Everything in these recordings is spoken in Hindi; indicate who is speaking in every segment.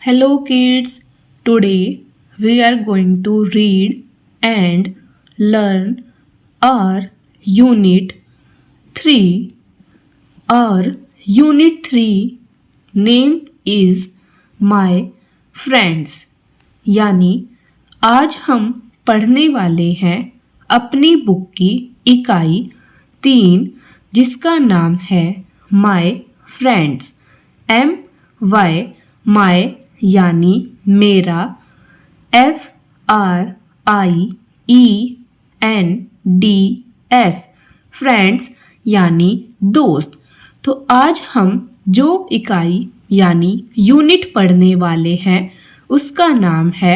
Speaker 1: Hello kids, today we are going to read and learn our unit 3. Our unit 3 name is My Friends. यानी आज हम पढ़ने वाले हैं अपनी बुक की इकाई 3 जिसका नाम है माय फ्रेंड्स. MY माय यानी मेरा, FRIENDS फ्रेंड्स यानी दोस्त. तो आज हम जो इकाई यानी यूनिट पढ़ने वाले हैं उसका नाम है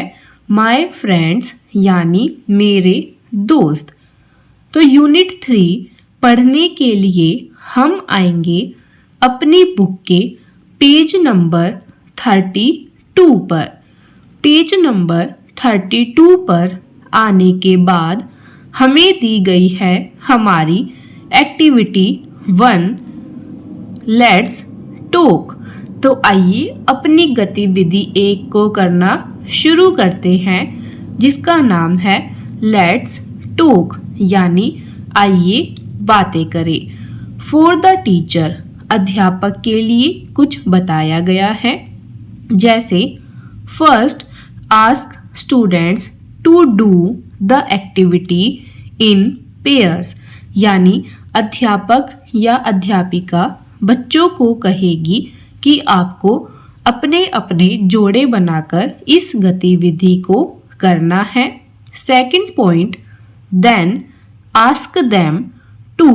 Speaker 1: माय फ्रेंड्स यानी मेरे दोस्त. तो यूनिट 3 पढ़ने के लिए हम आएंगे अपनी बुक के पेज नंबर 32 पर. पेज नंबर 32 पर आने के बाद हमें दी गई है हमारी एक्टिविटी 1 लेट्स टॉक. तो आइए अपनी गतिविधि 1 को करना शुरू करते हैं जिसका नाम है लेट्स टॉक यानी आइए बातें करें. फॉर द टीचर अध्यापक के लिए कुछ बताया गया है. जैसे first ask students to do the activity in pairs यानी अध्यापक या अध्यापिका बच्चों को कहेगी कि आपको अपने अपने जोड़े बनाकर इस गतिविधि को करना है. Second point then ask them to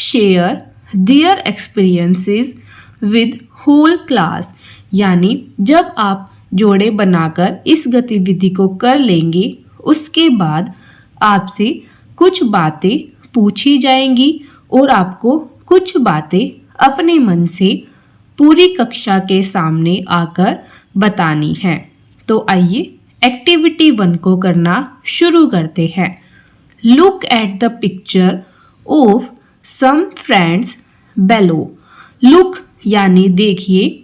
Speaker 1: share their experiences with whole class यानी जब आप जोड़े बनाकर इस गतिविधि को कर लेंगे उसके बाद आपसे कुछ बातें पूछी जाएंगी और आपको कुछ बातें अपने मन से पूरी कक्षा के सामने आकर बतानी है. तो आइए एक्टिविटी 1 को करना शुरू करते हैं. Look at the picture of some friends below. Look यानी देखिए,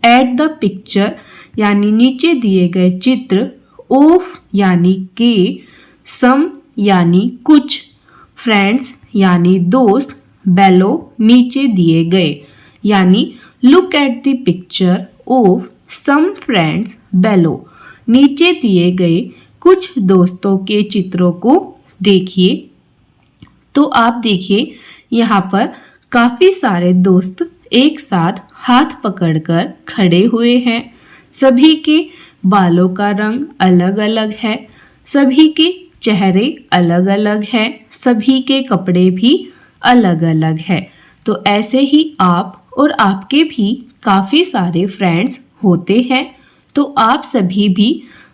Speaker 1: एट द पिक्चर यानी नीचे दिए गए चित्र, ऑफ यानी के, सम यानी कुछ, फ्रेंड्स यानी दोस्त, बेलो नीचे दिए गए. यानी look at the picture of some friends below. नीचे दिए गए कुछ दोस्तों के चित्रों को देखिए. तो आप देखिए यहाँ पर काफी सारे दोस्त एक साथ हाथ पकड़कर खड़े हुए हैं. सभी के बालों का रंग अलग अलग है, सभी के चेहरे अलग अलग हैं, सभी के कपड़े भी अलग अलग है. तो ऐसे ही आप और आपके भी काफी सारे फ्रेंड्स होते हैं. तो आप सभी भी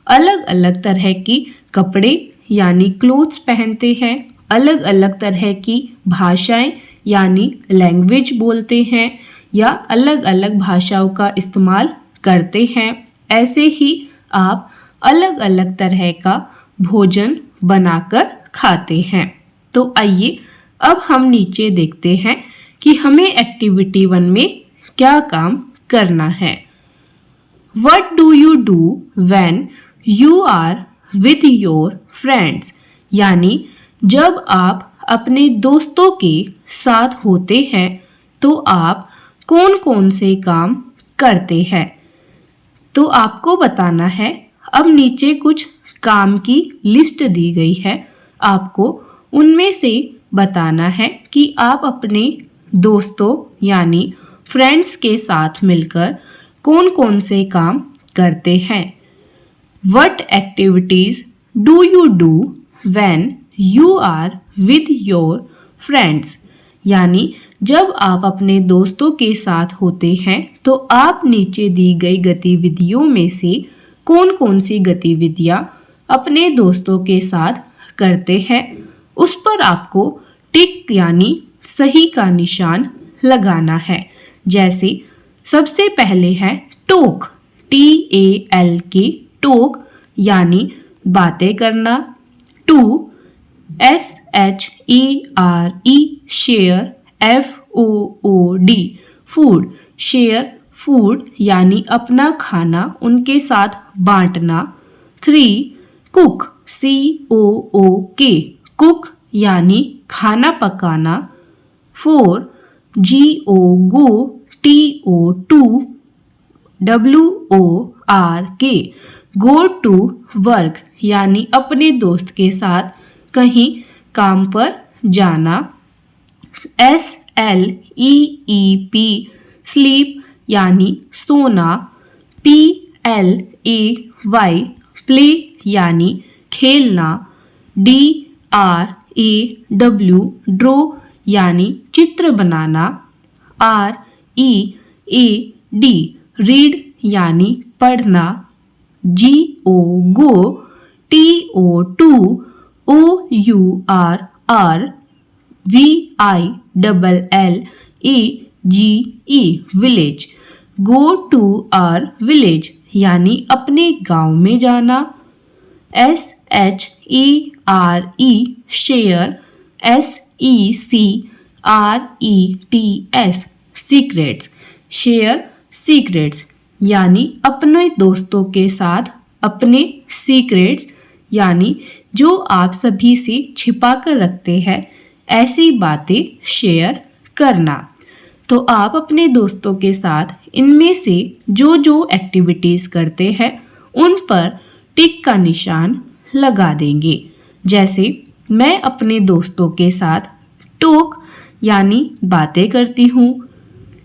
Speaker 1: अलग अलग तरह की कपड़े यानी क्लोथ्स पहनते हैं, अलग अलग तरह की भाषाएं यानी लैंग्वेज बोलते हैं या अलग अलग भाषाओं का इस्तेमाल करते हैं. ऐसे ही आप अलग अलग तरह का भोजन बनाकर खाते हैं. तो आइए अब हम नीचे देखते हैं कि हमें एक्टिविटी 1 में क्या काम करना है. What do you do when you are with your friends? यानी जब आप अपने दोस्तों के साथ होते हैं तो आप कौन कौन से काम करते हैं. तो आपको बताना है. अब नीचे कुछ काम की लिस्ट दी गई है. आपको उनमें से बताना है कि आप अपने दोस्तों यानी फ्रेंड्स के साथ मिलकर कौन कौन से काम करते हैं. What activities do you do when you are with your friends? यानी जब आप अपने दोस्तों के साथ होते हैं तो आप नीचे दी गई गतिविधियों में से कौन कौन सी गतिविधियां अपने दोस्तों के साथ करते हैं उस पर आपको टिक यानी सही का निशान लगाना है. जैसे सबसे पहले है टॉक, TALK टॉक यानी बातें करना. 2 SHERE share, FOOD food, share food यानी अपना खाना उनके साथ बांटना। 3 कुक COOK कुक यानी खाना पकाना। 4 GO TO2 WORK go to work यानी अपने दोस्त के साथ कहीं काम पर जाना। SLEEP स्लीप यानी सोना। PLAY प्ले यानी खेलना। DRAW ड्रॉ यानी चित्र बनाना। READ रीड यानी पढ़ना। Go TO2 OURR VILLAGE village go to our village यानी अपने गांव में जाना। SHERE share. SECRETS secrets share secrets यानी अपने दोस्तों के साथ अपने सीक्रेट्स यानी जो आप सभी से छिपा कर रखते हैं ऐसी बातें शेयर करना। तो आप अपने दोस्तों के साथ इनमें से जो जो एक्टिविटीज़ करते हैं उन पर टिक का निशान लगा देंगे। जैसे मैं अपने दोस्तों के साथ टॉक यानी बातें करती हूँ।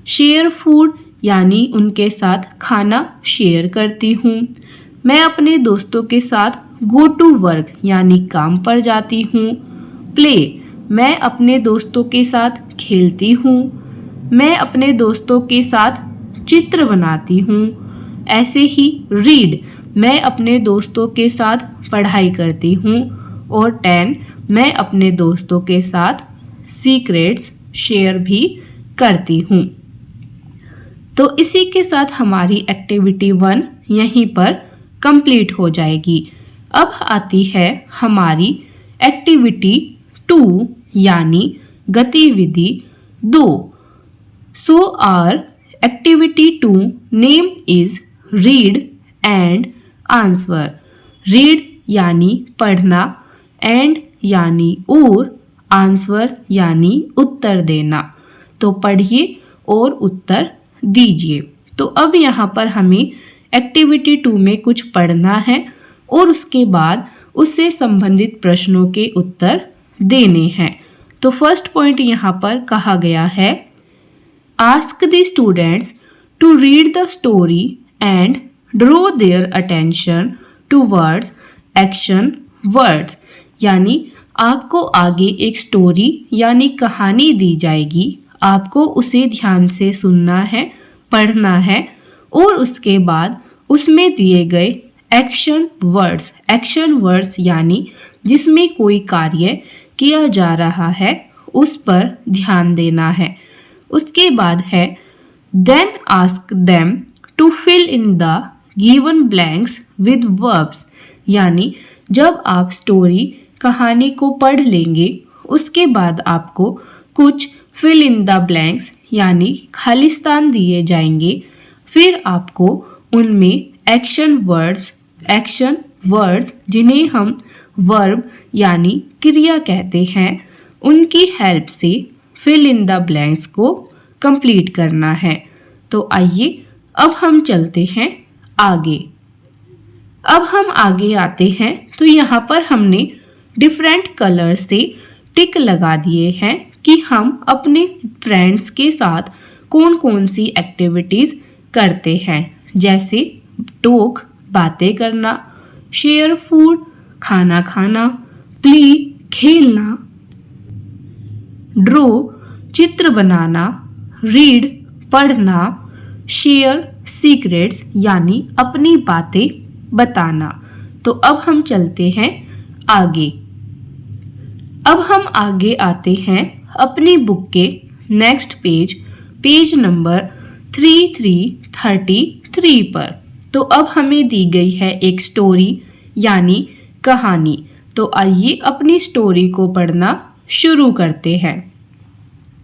Speaker 1: शेयर फूड यानी उनके साथ खाना शेयर करती हूँ। मैं अपने दोस्तों के साथ गो टू वर्क यानी काम पर जाती हूँ। प्ले मैं अपने दोस्तों के साथ खेलती हूँ। मैं अपने दोस्तों के साथ चित्र बनाती हूँ। ऐसे ही रीड मैं अपने दोस्तों के साथ पढ़ाई करती हूँ। और 10 मैं अपने दोस्तों के साथ सीक्रेट्स शेयर भी करती हूँ। तो इसी के साथ हमारी एक्टिविटी 1 यहीं पर कंप्लीट हो जाएगी। अब आती है हमारी एक्टिविटी 2 यानी गतिविधि 2। So our activity 2 name is read and answer. Read यानी पढ़ना, एंड यानी और, आंसर यानी उत्तर देना। तो पढ़िए और उत्तर दीजिए। तो अब यहाँ पर हमें एक्टिविटी 2 में कुछ पढ़ना है और उसके बाद उससे संबंधित प्रश्नों के उत्तर देने हैं। तो फर्स्ट पॉइंट यहाँ पर कहा गया है, ask the students to read the story and draw their attention towards action words. यानी आपको आगे एक स्टोरी यानी कहानी दी जाएगी, आपको उसे ध्यान से सुनना है, पढ़ना है और उसके बाद उसमें दिए गए एक्शन वर्ड्स यानी जिसमें कोई कार्य किया जा रहा है उस पर ध्यान देना है। उसके बाद है then ask them to fill in the given blanks with verbs. यानी जब आप स्टोरी कहानी को पढ़ लेंगे उसके बाद आपको कुछ फिल इन द ब्लैंक्स यानी खालिस्तान दिए जाएंगे। फिर आपको उनमें एक्शन वर्ड्स जिन्हें हम वर्ब यानी क्रिया कहते हैं उनकी हेल्प से फिल इन द ब्लैंक्स को कंप्लीट करना है। तो आइए अब हम चलते हैं आगे। अब हम आगे आते हैं तो यहाँ पर हमने डिफरेंट कलर से टिक लगा दिए हैं कि हम अपने फ्रेंड्स के साथ कौन कौन सी एक्टिविटीज़ करते हैं। जैसे टॉक बातें करना, शेयर फूड खाना खाना, प्ले खेलना, ड्रॉ चित्र बनाना, रीड पढ़ना, शेयर सीक्रेट्स यानी अपनी बातें बताना। तो अब हम चलते हैं आगे। अब हम आगे आते हैं अपनी बुक के नेक्स्ट पेज नंबर 3333 पर। तो अब हमें दी गई है एक स्टोरी यानी कहानी। तो आइए अपनी स्टोरी को पढ़ना शुरू करते हैं।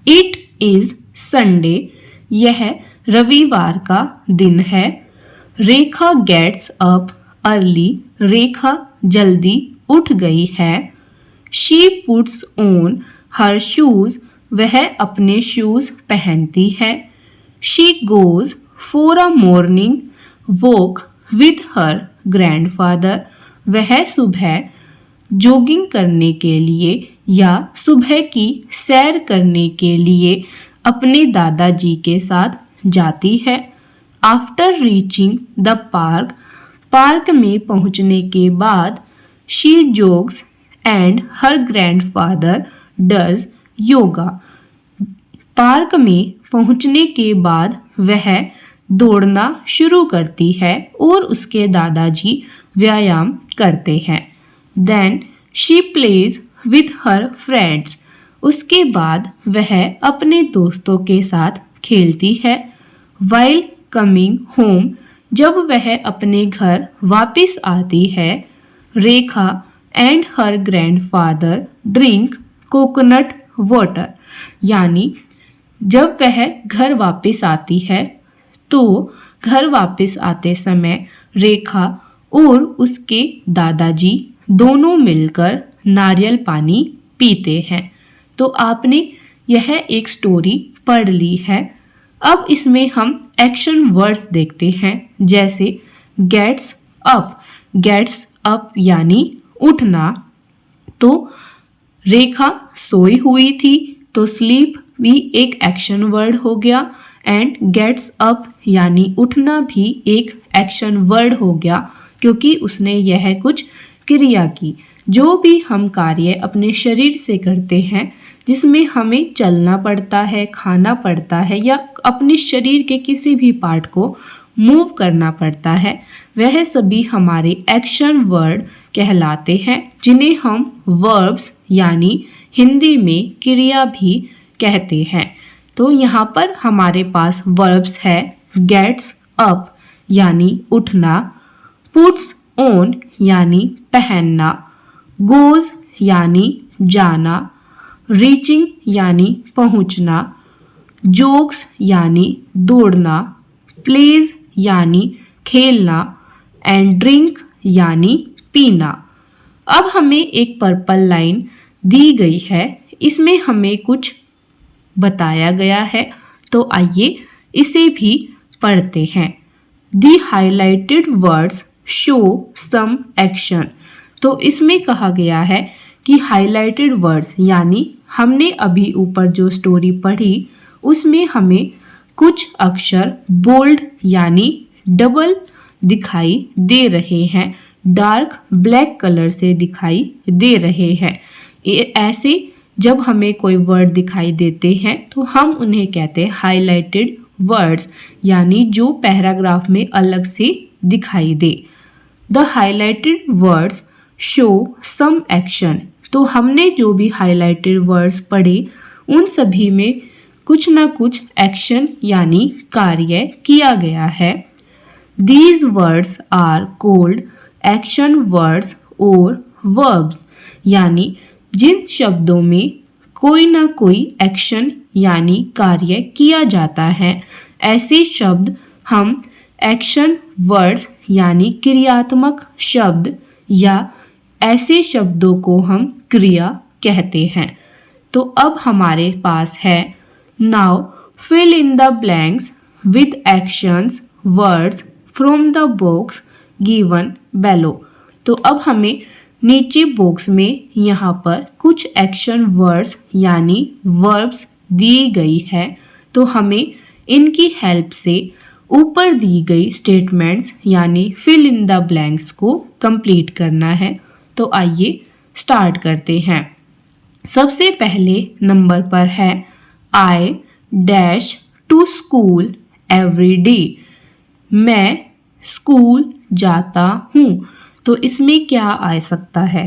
Speaker 1: इट इज़ संडे, यह रविवार का दिन है। रेखा गेट्स अप अर्ली, रेखा जल्दी उठ गई है। She puts on her shoes, वह अपने शूज पहनती है। She goes for a morning walk with her grandfather, वह सुबह जॉगिंग करने के लिए या सुबह की सैर करने के लिए अपने दादाजी के साथ जाती है। After reaching the park, park में पहुंचने के बाद she जॉग्स and her grandfather does yoga, park में पहुंचने के बाद वह दौड़ना शुरू करती है और उसके दादाजी व्यायाम करते हैं। Then she plays with her friends, उसके बाद वह अपने दोस्तों के साथ खेलती है। वाइल कमिंग होम, जब वह अपने घर वापस आती है, Rekha and her grandfather drink coconut water, यानी जब वह घर वापस आती है तो घर वापस आते समय रेखा और उसके दादाजी दोनों मिलकर नारियल पानी पीते हैं। तो आपने यह एक स्टोरी पढ़ ली है। अब इसमें हम एक्शन वर्ड्स देखते हैं, जैसे गेट्स अप। गेट्स अप यानी उठना, तो रेखा सोई हुई थी तो स्लीप भी एक एक्शन वर्ड हो गया एंड गेट्स अप यानी उठना भी एक एक्शन वर्ड हो गया, क्योंकि उसने यह कुछ क्रिया की। जो भी हम कार्य अपने शरीर से करते हैं, जिसमें हमें चलना पड़ता है, खाना पड़ता है या अपने शरीर के किसी भी पार्ट को मूव करना पड़ता है, वह सभी हमारे एक्शन वर्ड कहलाते हैं, जिन्हें हम वर्ब्स यानी हिंदी में क्रिया भी कहते हैं। तो यहाँ पर हमारे पास वर्ब्स है गेट्स अप यानी उठना, पुट्स ऑन यानी पहनना, गोज यानी जाना, रीचिंग यानी पहुंचना, जोग्स यानी दौड़ना, प्लेज यानी खेलना एंड ड्रिंक यानी पीना। अब हमें एक पर्पल लाइन दी गई है, इसमें हमें कुछ बताया गया है, तो आइए इसे भी पढ़ते हैं। The highlighted words show some action, तो इसमें कहा गया है कि हाईलाइटेड वर्ड्स यानी हमने अभी ऊपर जो स्टोरी पढ़ी उसमें हमें कुछ अक्षर बोल्ड यानी डबल दिखाई दे रहे हैं, डार्क ब्लैक कलर से दिखाई दे रहे हैं। ऐसे जब हमें कोई वर्ड दिखाई देते हैं तो हम उन्हें कहते हैं हाईलाइटेड वर्ड्स, यानी जो पैराग्राफ में अलग से दिखाई दे। The highlighted words show some action, तो हमने जो भी हाईलाइटेड वर्ड्स पढ़े उन सभी में कुछ ना कुछ एक्शन यानी कार्य किया गया है। These words are called action words और वर्ब्स, यानी जिन शब्दों में कोई ना कोई एक्शन यानी कार्य किया जाता है, ऐसे शब्द हम एक्शन वर्ड्स यानी क्रियात्मक शब्द या ऐसे शब्दों को हम क्रिया कहते हैं। तो अब हमारे पास है now fill in the blanks with actions words from the box given below. तो अब हमें नीचे बॉक्स में यहाँ पर कुछ एक्शन वर्ड्स यानी वर्ब्स दी गई है, तो हमें इनकी हेल्प से ऊपर दी गई स्टेटमेंट्स यानी फिल इन द ब्लैंक्स को कंप्लीट करना है। तो आइए स्टार्ट करते हैं। सबसे पहले नंबर पर है I dash to school every day, मैं स्कूल जाता हूँ। तो इसमें क्या आ सकता है,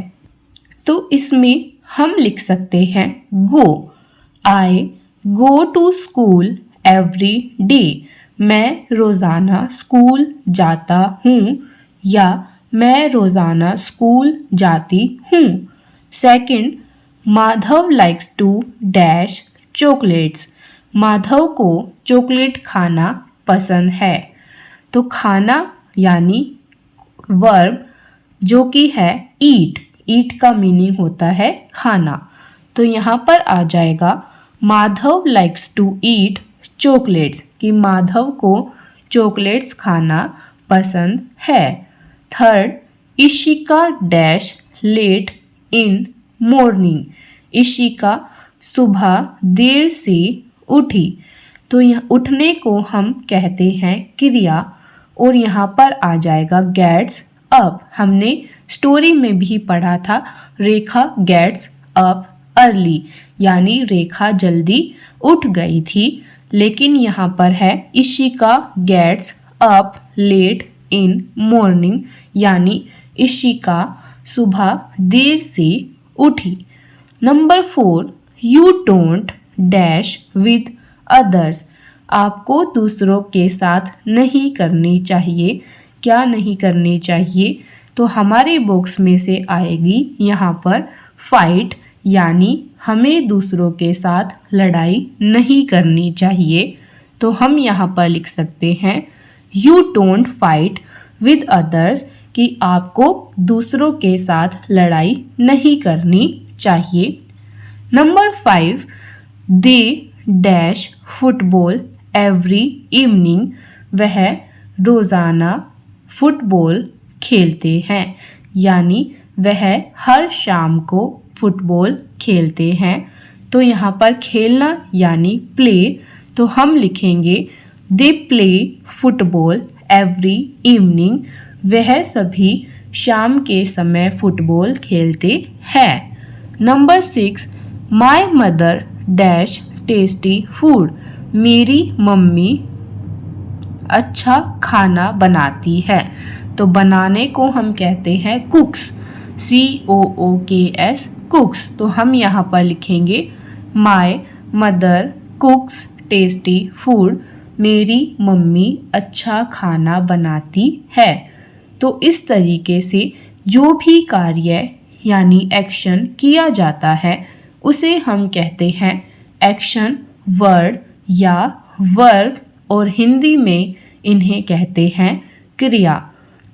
Speaker 1: तो इसमें हम लिख सकते हैं go. I go to school every day, मैं रोज़ाना स्कूल जाता हूँ या मैं रोज़ाना स्कूल जाती हूँ। Second, Madhav likes to dash chocolates, Madhav को चॉकलेट खाना पसंद है। तो खाना यानी वर्ब जो कि है ईट, ईट का मीनिंग होता है खाना। तो यहाँ पर आ जाएगा Madhav likes to eat chocolates, कि माधव को चॉकलेट्स खाना पसंद है। Third, Ishika dash late in morning, Ishika सुबह देर से उठी। तो यह उठने को हम कहते हैं क्रिया, और यहाँ पर आ जाएगा गेट्स अप। हमने स्टोरी में भी पढ़ा था रेखा गेट्स अप अर्ली, यानी रेखा जल्दी उठ गई थी। लेकिन यहाँ पर है Ishika gets up late in morning, यानी इशिका सुबह देर से उठी। Number 4, you don't dash with others, आपको दूसरों के साथ नहीं करनी चाहिए। क्या नहीं करनी चाहिए? तो हमारे बॉक्स में से आएगी यहाँ पर फाइट, यानी हमें दूसरों के साथ लड़ाई नहीं करनी चाहिए। तो हम यहाँ पर लिख सकते हैं you don't fight with others, कि आपको दूसरों के साथ लड़ाई नहीं करनी चाहिए। Number 5, they dash football every evening, वह रोज़ाना फुटबॉल खेलते हैं, यानी वह हर शाम को फुटबॉल खेलते हैं। तो यहाँ पर खेलना यानी प्ले, तो हम लिखेंगे दे प्ले फुटबॉल एवरी इवनिंग, वह सभी शाम के समय फुटबॉल खेलते हैं। Number 6, my mother dash tasty food, मेरी मम्मी अच्छा खाना बनाती है। तो बनाने को हम कहते हैं कुक्स, COOKS कुक्स। तो हम यहाँ पर लिखेंगे माई मदर कुक्स टेस्टी फूड, मेरी मम्मी अच्छा खाना बनाती है। तो इस तरीके से जो भी कार्य यानी एक्शन किया जाता है उसे हम कहते हैं एक्शन वर्ड या वर्ब, और हिंदी में इन्हें कहते हैं क्रिया।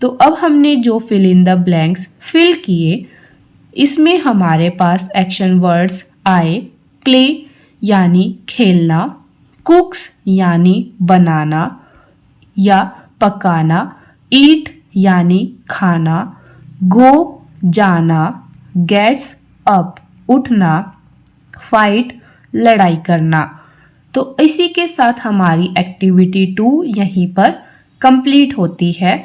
Speaker 1: तो अब हमने जो fill in the blanks fill किए, इसमें हमारे पास एक्शन वर्ड्स आए प्ले यानी खेलना, कुक्स यानी बनाना या पकाना, ईट यानी खाना, गो जाना, गेट्स अप उठना, फाइट लड़ाई करना। तो इसी के साथ हमारी एक्टिविटी 2 यहीं पर कंप्लीट होती है।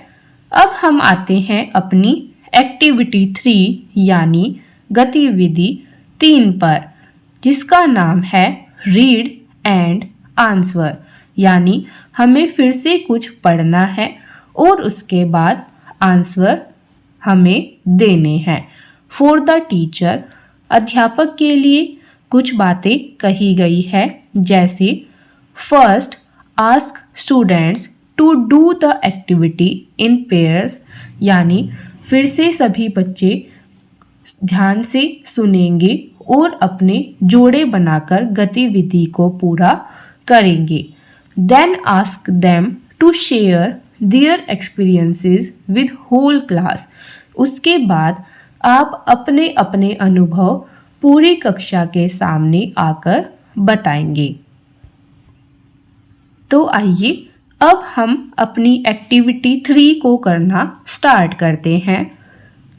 Speaker 1: अब हम आते हैं अपनी एक्टिविटी 3 यानी गतिविधि 3 पर, जिसका नाम है रीड एंड आंसर, यानी हमें फिर से कुछ पढ़ना है और उसके बाद आंसर हमें देने हैं। फॉर द टीचर, अध्यापक के लिए कुछ बातें कही गई है, जैसे first ask students to do the activity in pairs, यानी फिर से सभी बच्चे ध्यान से सुनेंगे और अपने जोड़े बनाकर गतिविधि को पूरा करेंगे। Then ask them to share their experiences with whole class, उसके बाद आप अपने अपने अनुभव पूरी कक्षा के सामने आकर बताएंगे। तो आइए अब हम अपनी एक्टिविटी 3 को करना स्टार्ट करते हैं।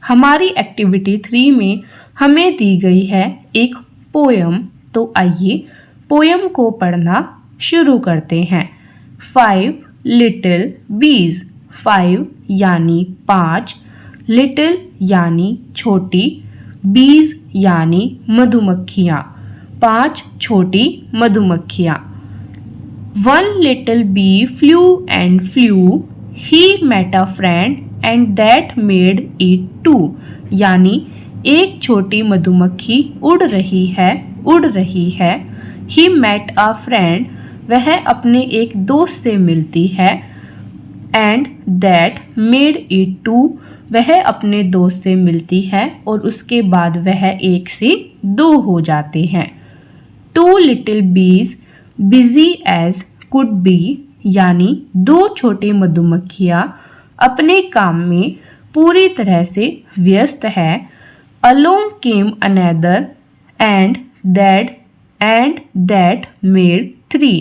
Speaker 1: हमारी एक्टिविटी 3 में हमें दी गई है एक पोयम। तो आइए पोयम को पढ़ना शुरू करते हैं। 5 लिटिल बीज, 5 यानी 5, लिटिल यानी छोटी, बीज यानी मधुमक्खियाँ, 5 छोटी मधुमक्खियाँ। One little bee flew and flew, he met a friend and that made it two, यानी एक छोटी मधुमक्खी उड़ रही है। He met a friend, वह अपने एक दोस्त से मिलती है। And that made it two, वह अपने दोस्त से मिलती है और उसके बाद वह 1 से 2 हो जाते हैं। 2 little bees busy as could be, यानी दो छोटी मधुमक्खियां अपने काम में पूरी तरह से व्यस्त है। Along came another and that made three,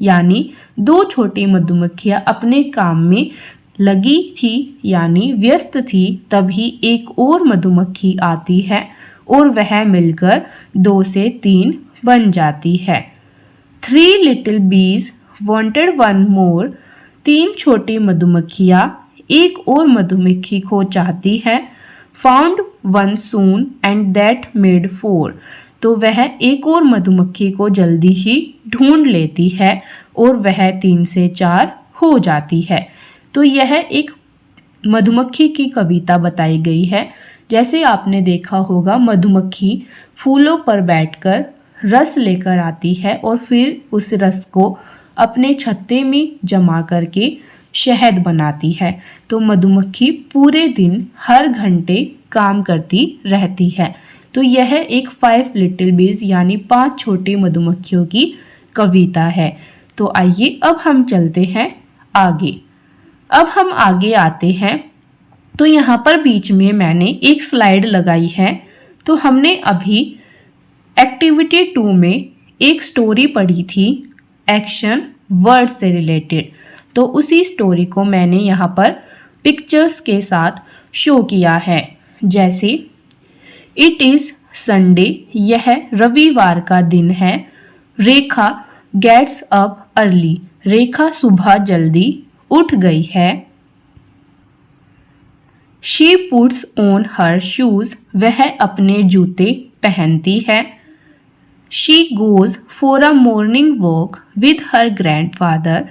Speaker 1: यानी दो छोटी मधुमक्खियां अपने काम में लगी थी यानी व्यस्त थी, तभी एक और मधुमक्खी आती है और वह मिलकर 2 से 3 बन जाती है। 3 little bees wanted one more, 3 छोटी मधुमक्खियां एक और मधुमक्खी को चाहती है। Found one soon and that made 4, तो वह एक और मधुमक्खी को जल्दी ही ढूंढ लेती है और वह 3 से 4 हो जाती है। तो यह एक मधुमक्खी की कविता बताई गई है। जैसे आपने देखा होगा, मधुमक्खी फूलों पर बैठकर रस लेकर आती है और फिर उस रस को अपने छत्ते में जमा करके शहद बनाती है। तो मधुमक्खी पूरे दिन हर घंटे काम करती रहती है। तो यह एक 5 लिटिल बीज यानी 5 छोटी मधुमक्खियों की कविता है। तो आइए अब हम चलते हैं आगे। अब हम आगे आते हैं तो यहाँ पर बीच में मैंने एक स्लाइड लगाई है। तो हमने अभी एक्टिविटी 2 में एक स्टोरी पढ़ी थी एक्शन वर्ड से रिलेटेड। तो उसी स्टोरी को मैंने यहाँ पर पिक्चर्स के साथ शो किया है। जैसे इट इज़ संडे, यह रविवार का दिन है। रेखा गेट्स अप अर्ली, रेखा सुबह जल्दी उठ गई है। She puts on her shoes, वह अपने जूते पहनती है। She goes for a morning walk with her grandfather,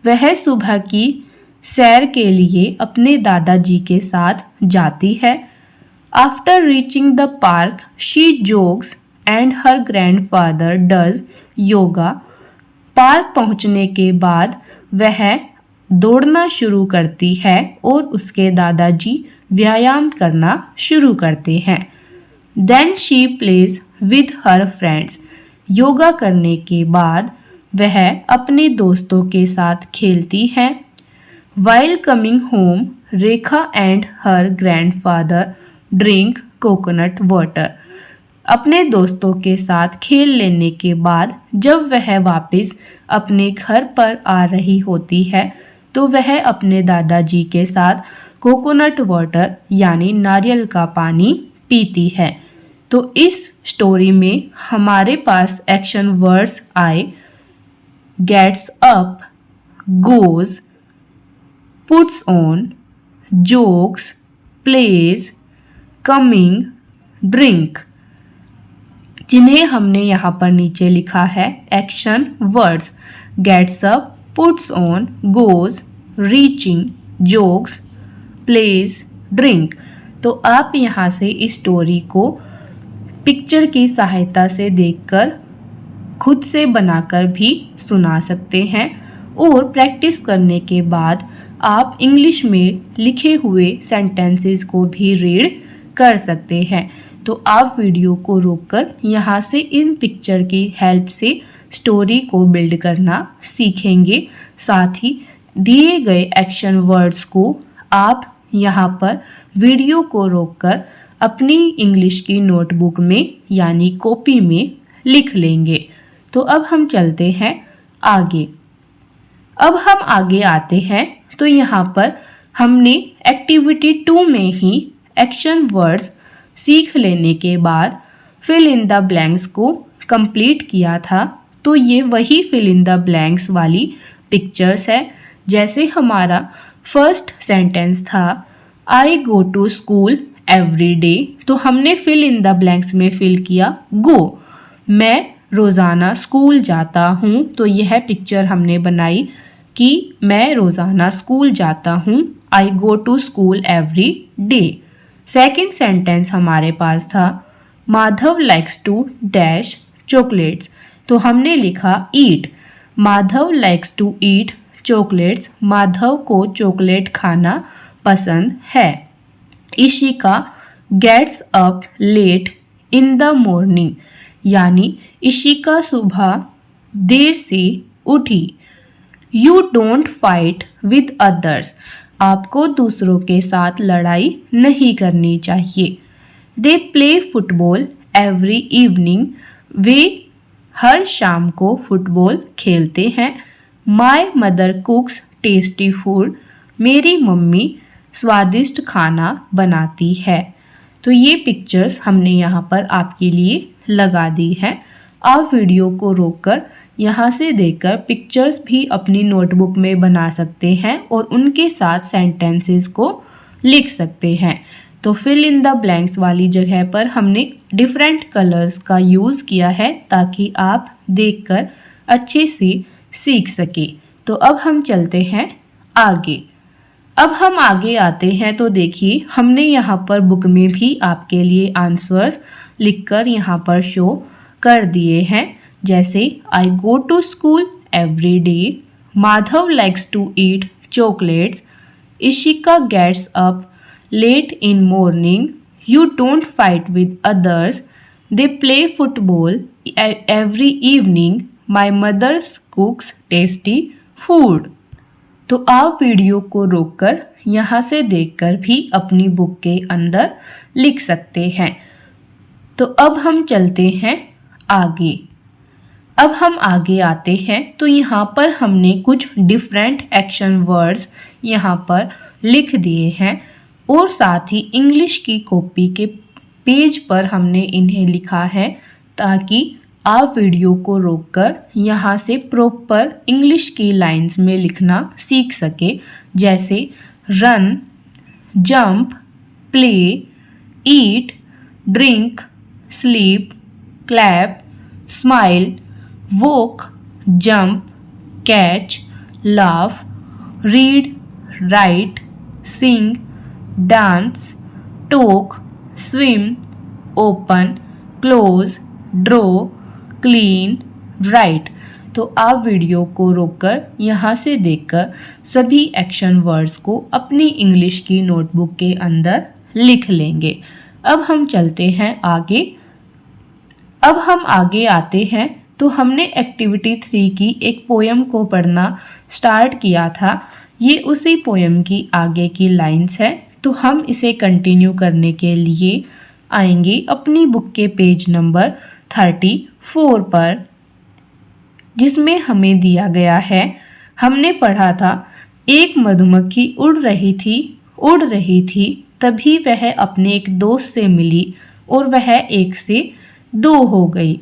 Speaker 1: वह सुबह की सैर के लिए अपने दादाजी के साथ जाती है। After reaching the park she jogs and her grandfather does yoga, park पहुंचने के बाद वह दौड़ना शुरू करती है और उसके दादाजी व्यायाम करना शुरू करते हैं। Then she plays with her friends, yoga करने के बाद वह अपने दोस्तों के साथ खेलती है। While coming home Rekha and her grandfather drink coconut water, अपने दोस्तों के साथ खेल लेने के बाद जब वह वापस अपने घर पर आ रही होती है तो वह अपने दादाजी के साथ कोकोनट वाटर यानी नारियल का पानी पीती है। तो इस स्टोरी में हमारे पास एक्शन वर्ड्स आए gets up, goes, puts on, jokes, plays, coming, drink, जिन्हें हमने यहाँ पर नीचे लिखा है action words gets up, puts on, goes, reaching, jokes, plays, drink। तो आप यहाँ से इस स्टोरी को पिक्चर की सहायता से देखकर खुद से बनाकर भी सुना सकते हैं और प्रैक्टिस करने के बाद आप इंग्लिश में लिखे हुए सेंटेंसेस को भी रीड कर सकते हैं। तो आप वीडियो को रोककर यहाँ से इन पिक्चर की हेल्प से स्टोरी को बिल्ड करना सीखेंगे। साथ ही दिए गए एक्शन वर्ड्स को आप यहाँ पर वीडियो को रोककर अपनी इंग्लिश की नोटबुक में यानी कॉपी में लिख लेंगे। तो अब हम चलते हैं आगे। अब हम आगे आते हैं तो यहाँ पर हमने एक्टिविटी 2 में ही एक्शन वर्ड्स सीख लेने के बाद फिल इन द ब्लैंक्स को कंप्लीट किया था। तो ये वही फिल इन द ब्लैंक्स वाली पिक्चर्स है। जैसे हमारा फर्स्ट सेंटेंस था I go to school every day, तो हमने फिल इन द ब्लैंक्स में फिल किया गो, मैं रोज़ाना स्कूल जाता हूँ। तो यह पिक्चर हमने बनाई कि मैं रोज़ाना स्कूल जाता हूँ, I go to school every day. Second sentence हमारे पास था Madhav likes to dash chocolates, तो हमने लिखा eat, Madhav likes to eat chocolates, Madhav को चॉकलेट खाना पसंद है। Ishika gets up late in the morning, यानी इशिका सुबह देर से उठी। You don't fight with others, आपको दूसरों के साथ लड़ाई नहीं करनी चाहिए। They play football every evening, वे हर शाम को फुटबॉल खेलते हैं। माई मदर कुक्स टेस्टी फूड, मेरी मम्मी स्वादिष्ट खाना बनाती है। तो ये पिक्चर्स हमने यहाँ पर आपके लिए लगा दी है। आप वीडियो को रोककर यहाँ से देखकर पिक्चर्स भी अपनी नोटबुक में बना सकते हैं और उनके साथ सेंटेंसेस को लिख सकते हैं। तो फिल इन द ब्लैंक्स वाली जगह पर हमने डिफरेंट कलर्स का यूज़ किया है ताकि आप देखकर अच्छे से सीख सके। तो अब हम चलते हैं आगे। अब हम आगे आते हैं तो देखिए हमने यहाँ पर बुक में भी आपके लिए आंसर्स लिखकर यहाँ पर शो कर दिए हैं। जैसे I go to school every day, Madhav likes to eat chocolates, Ishika gets up late in morning, you don't fight with others, they play football every evening, my mothers cooks tasty food. तो आप वीडियो को रोककर यहाँ से देखकर भी अपनी बुक के अंदर लिख सकते हैं। तो अब हम चलते हैं आगे। अब हम आगे आते हैं तो यहाँ पर हमने कुछ डिफरेंट एक्शन वर्ड्स यहाँ पर लिख दिए हैं और साथ ही इंग्लिश की कॉपी के पेज पर हमने इन्हें लिखा है ताकि आप वीडियो को रोककर यहाँ से प्रॉपर इंग्लिश की लाइंस में लिखना सीख सके। जैसे run, jump, play, eat, drink, sleep, clap, smile, walk, jump, catch, laugh, read, write, sing, dance, talk, swim, open, close, draw, clean, write. तो आप वीडियो को रोककर यहाँ से देखकर सभी एक्शन वर्ड्स को अपनी इंग्लिश की नोटबुक के अंदर लिख लेंगे। अब हम चलते हैं आगे। अब हम आगे आते हैं तो हमने एक्टिविटी 3 की एक पोयम को पढ़ना स्टार्ट किया था। ये उसी पोयम की आगे की लाइंस है। तो हम इसे कंटिन्यू करने के लिए आएंगे अपनी बुक के पेज नंबर 34 पर, जिसमें हमें दिया गया है। हमने पढ़ा था, एक मधुमक्खी उड़ रही थी, तभी वह अपने एक दोस्त से मिली और वह 1 से 2 हो गई।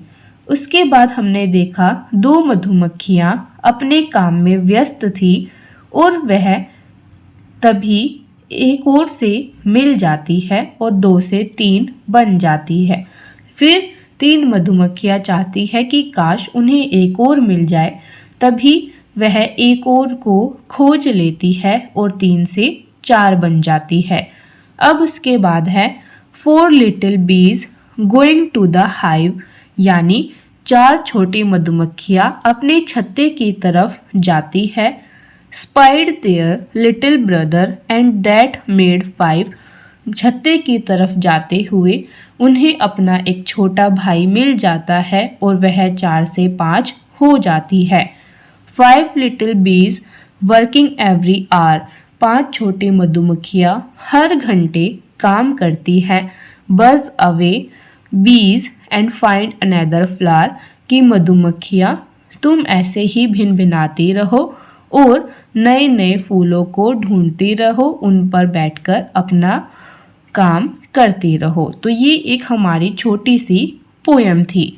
Speaker 1: उसके बाद हमने देखा 2 मधुमक्खियाँ अपने काम में व्यस्त थी और वह तभी एक और से मिल जाती है और 2 से 3 बन जाती है। फिर 3 मधुमक्खियाँ चाहती है कि काश उन्हें एक और मिल जाए, तभी वह एक और को खोज लेती है और 3 से 4 बन जाती है। अब उसके बाद है 4 लिटिल बीज गोइंग टू द हाइव, यानी 4 छोटी मधुमक्खियाँ अपने छत्ते की तरफ जाती है। Spied their little brother and that made 5, छत्ते की तरफ जाते हुए उन्हें अपना एक छोटा भाई मिल जाता है और वह 4 से 5 हो जाती है। 5 लिटिल बीज वर्किंग एवरी आवर, 5 छोटी मधुमक्खियाँ हर घंटे काम करती है। बज अवे बीज एंड फाइंड अनदर फ्लावर, की मधुमक्खियाँ तुम ऐसे ही भिन भिनाती रहो और नए नए फूलों को ढूंढती रहो, उन पर बैठकर अपना काम करती रहो। तो ये एक हमारी छोटी सी पोयम थी।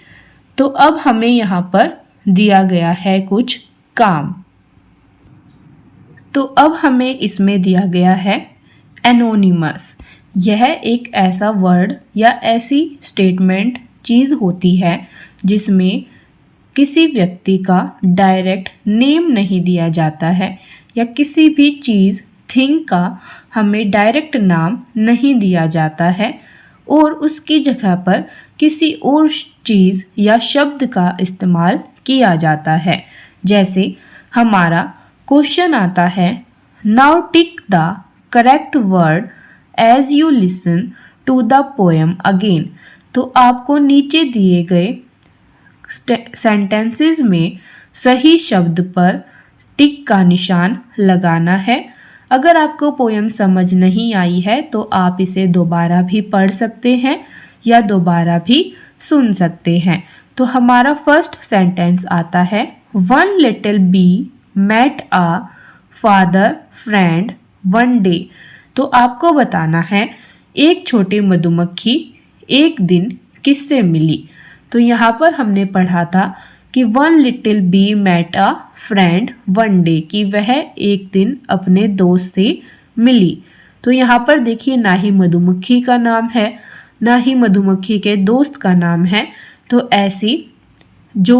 Speaker 1: तो अब हमें यहाँ पर दिया गया है कुछ काम। तो अब हमें इसमें दिया गया है एनोनिमस। यह एक ऐसा वर्ड या ऐसी स्टेटमेंट चीज़ होती है जिसमें किसी व्यक्ति का डायरेक्ट नेम नहीं दिया जाता है या किसी भी चीज़ थिंग का हमें डायरेक्ट नाम नहीं दिया जाता है और उसकी जगह पर किसी और चीज़ या शब्द का इस्तेमाल किया जाता है। जैसे हमारा क्वेश्चन आता है, now tick the correct word as you listen to the poem again. तो आपको नीचे दिए गए सेंटेंसेस में सही शब्द पर टिक का निशान लगाना है। अगर आपको पोयम समझ नहीं आई है तो आप इसे दोबारा भी पढ़ सकते हैं या दोबारा भी सुन सकते हैं। तो हमारा फर्स्ट सेंटेंस आता है, one little bee met a father friend one day. तो आपको बताना है एक छोटी मधुमक्खी एक दिन किससे मिली। तो यहाँ पर हमने पढ़ा था कि one little bee met a friend one day, कि वह एक दिन अपने दोस्त से मिली। तो यहाँ पर देखिए ना ही मधुमक्खी का नाम है ना ही मधुमक्खी के दोस्त का नाम है। तो ऐसी जो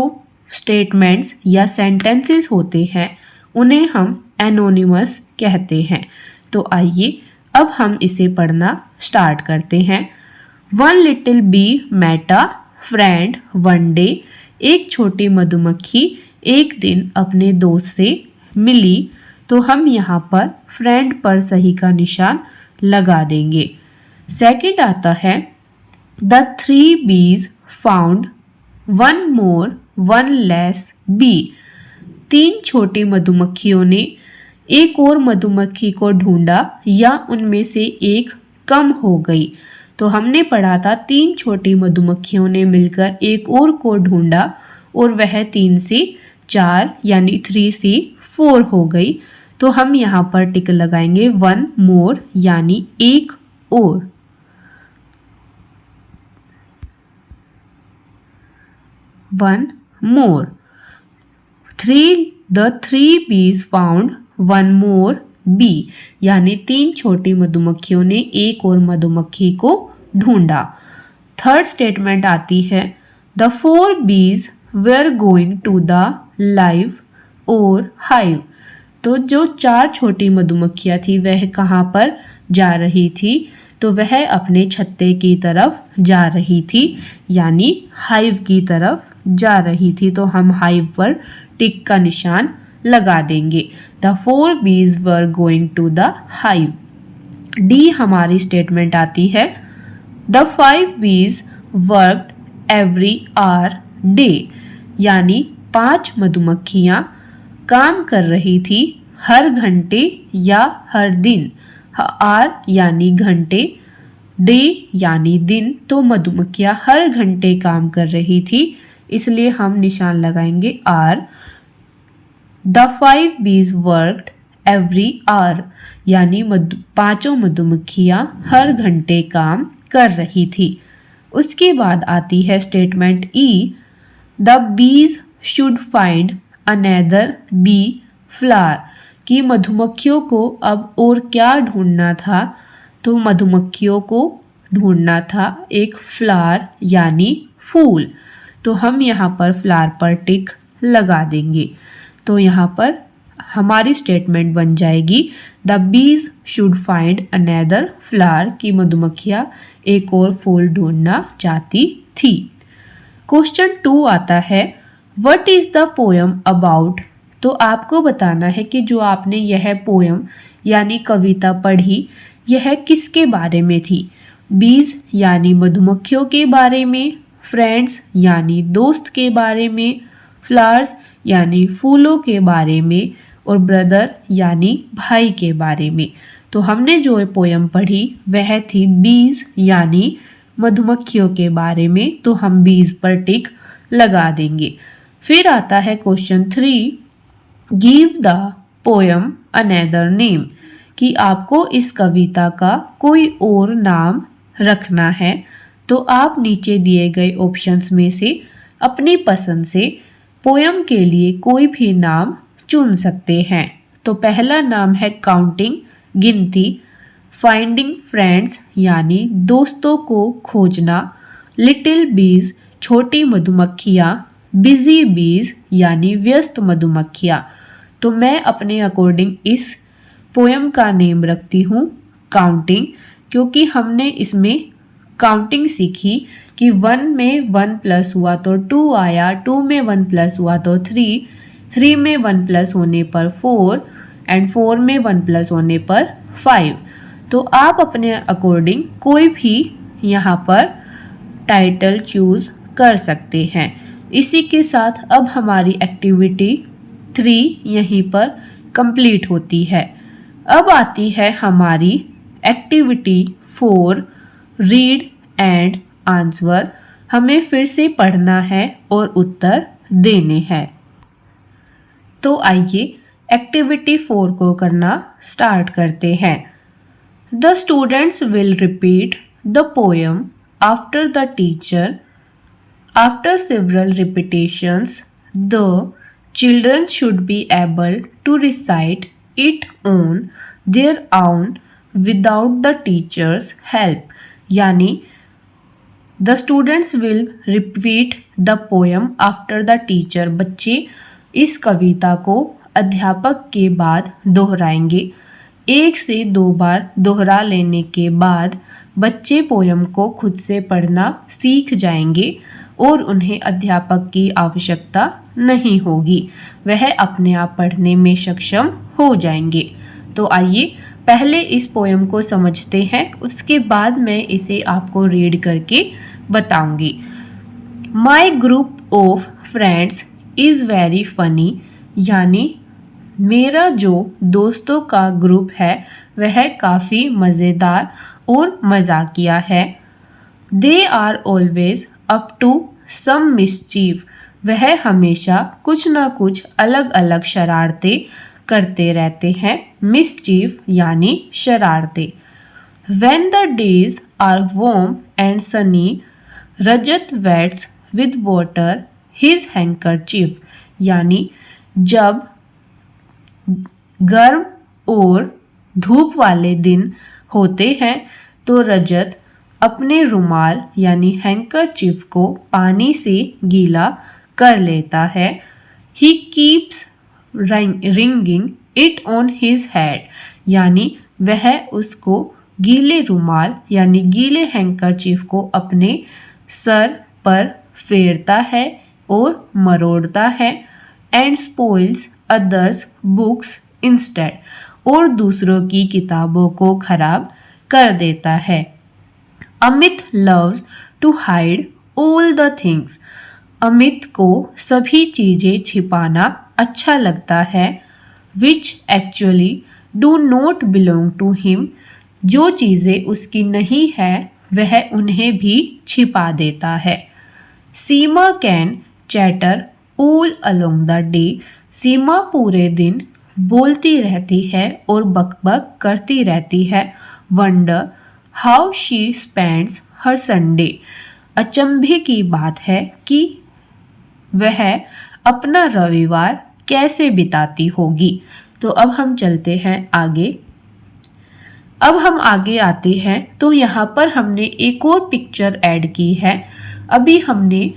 Speaker 1: स्टेटमेंट्स या सेंटेंसेस होते हैं उन्हें हम एनोनिमस कहते हैं। तो आइए अब हम इसे पढ़ना स्टार्ट करते हैं। One little bee met a friend one day. एक छोटी मधुमक्खी एक दिन अपने दोस्त से मिली। तो हम यहाँ पर फ्रेंड पर सही का निशान लगा देंगे। सेकंड आता है, the three bees found one more one less bee. तीन छोटी मधुमक्खियों ने एक और मधुमक्खी को ढूंढा या उनमें से एक कम हो गई। तो हमने पढ़ा था तीन छोटी मधुमक्खियों ने मिलकर एक और को ढूंढा और वह 3 से 4 यानी 3 से 4 हो गई। तो हम यहाँ पर टिक लगाएंगे वन मोर यानी एक और। One more. The three bees found one more B, यानी 3 छोटी मधुमक्खियों ने एक और मधुमक्खी को ढूंढा। थर्ड स्टेटमेंट आती है, the 4 bees were going to the live और हाइव। तो जो 4 छोटी मधुमक्खियाँ थी वह कहाँ पर जा रही थी। तो वह अपने छत्ते की तरफ जा रही थी यानी हाइव की तरफ जा रही थी। तो हम हाइव पर टिक का निशान लगा देंगे। The 4 bees were going to the hive. D हमारी स्टेटमेंट आती है, द 5 बीज वर्कड एवरी आवर डे, यानी 5 मधुमक्खियाँ काम कर रही थी हर घंटे या हर दिन। आर यानी घंटे, डे यानी दिन। तो मधुमक्खियाँ हर घंटे काम कर रही थी इसलिए हम निशान लगाएंगे आर। द 5 बीज वर्कड एवरी आवर, यानी 5 मधुमक्खियाँ हर घंटे काम कर रही थी। उसके बाद आती है statement E, the bees should find another bee flower, कि मधुमक्खियों को अब और क्या ढूंढना था। तो मधुमक्खियों को ढूंढना था एक फ्लावर यानी फूल। तो हम यहाँ पर फ्लावर पर टिक लगा देंगे। तो यहाँ पर हमारी स्टेटमेंट बन जाएगी, the bees should find another flower, की मधुमक्खियाँ एक और फूल ढूंढना चाहती थी। क्वेश्चन 2 आता है, what is the poem about. तो आपको बताना है कि जो आपने यह पोयम यानी कविता पढ़ी यह किसके बारे में थी। बीज यानी मधुमक्खियों के बारे में, फ्रेंड्स यानी दोस्त के बारे में, फ्लावर्स यानी फूलों के बारे में और ब्रदर यानी भाई के बारे में। तो हमने जो पोयम पढ़ी वह थी बीज यानी मधुमक्खियों के बारे में। तो हम बीज पर टिक लगा देंगे। फिर आता है question 3, give the poem another name, कि आपको इस कविता का कोई और नाम रखना है। तो आप नीचे दिए गए ऑप्शंस में से अपनी पसंद से पोयम के लिए कोई भी नाम चुन सकते हैं। तो पहला नाम है काउंटिंग गिनती, फाइंडिंग फ्रेंड्स यानी दोस्तों को खोजना, लिटिल बीज छोटी मधुमक्खियाँ, बिजी बीज यानी व्यस्त मधुमक्खियाँ। तो मैं अपने अकॉर्डिंग इस पोयम का नेम रखती हूँ काउंटिंग, क्योंकि हमने इसमें काउंटिंग सीखी कि 1 में 1 प्लस हुआ तो 2 आया, 2 में 1 प्लस हुआ तो 3, 3 में 1 प्लस होने पर 4 एंड 4 में 1 प्लस होने पर 5। तो आप अपने अकॉर्डिंग कोई भी यहाँ पर टाइटल चूज़ कर सकते हैं। इसी के साथ अब हमारी एक्टिविटी 3 यहीं पर कंप्लीट होती है। अब आती है हमारी एक्टिविटी 4 रीड एंड आंसर। हमें फिर से पढ़ना है और उत्तर देने हैं। तो आइए एक्टिविटी 4 को करना स्टार्ट करते हैं। The students will repeat the poem after the teacher. After several repetitions, the children should be able to recite it on their own without the teacher's help. यानी the students will repeat the poem after the teacher. बच्चे इस कविता को अध्यापक के बाद दोहराएंगे। 1 से 2 बार दोहरा लेने के बाद बच्चे पोयम को खुद से पढ़ना सीख जाएंगे और उन्हें अध्यापक की आवश्यकता नहीं होगी। वह अपने आप पढ़ने में सक्षम हो जाएंगे। तो आइए पहले इस पोयम को समझते हैं, उसके बाद मैं इसे आपको रीड करके बताऊंगी। माई group of friends is very funny. यानी मेरा जो दोस्तों का ग्रुप है वह काफ़ी मज़ेदार और मजाकिया है। They are always up to some mischief. वह हमेशा कुछ ना कुछ अलग अलग शरारतें करते रहते हैं। मिसचीफ यानी शरारतें। When the days are warm and sunny, Rajat wets with water his handkerchief। यानी जब गर्म और धूप वाले दिन होते हैं तो रजत अपने रुमाल यानी हैंकरचीफ को पानी से गीला कर लेता है। He keeps ringing it on his head. यानी वह उसको गीले रुमाल यानी गीले हैंकरचीफ को अपने सर पर फेरता है और मरोड़ता है। And spoils others books instead. और दूसरों की किताबों को खराब कर देता है। Amit loves to hide all the things. Amit को सभी चीज़ें छिपाना अच्छा लगता है। Which actually do not belong to him. जो चीज़ें उसकी नहीं है वह उन्हें भी छिपा देता है। Seema can chatter all along the day. Seema पूरे दिन बोलती रहती है और बकबक करती रहती है। Wonder how she spends her Sunday. अचंभे की बात है कि वह अपना रविवार कैसे बिताती होगी। तो अब हम चलते हैं आगे। अब हम आगे आते हैं तो यहाँ पर हमने एक और पिक्चर ऐड की है। अभी हमने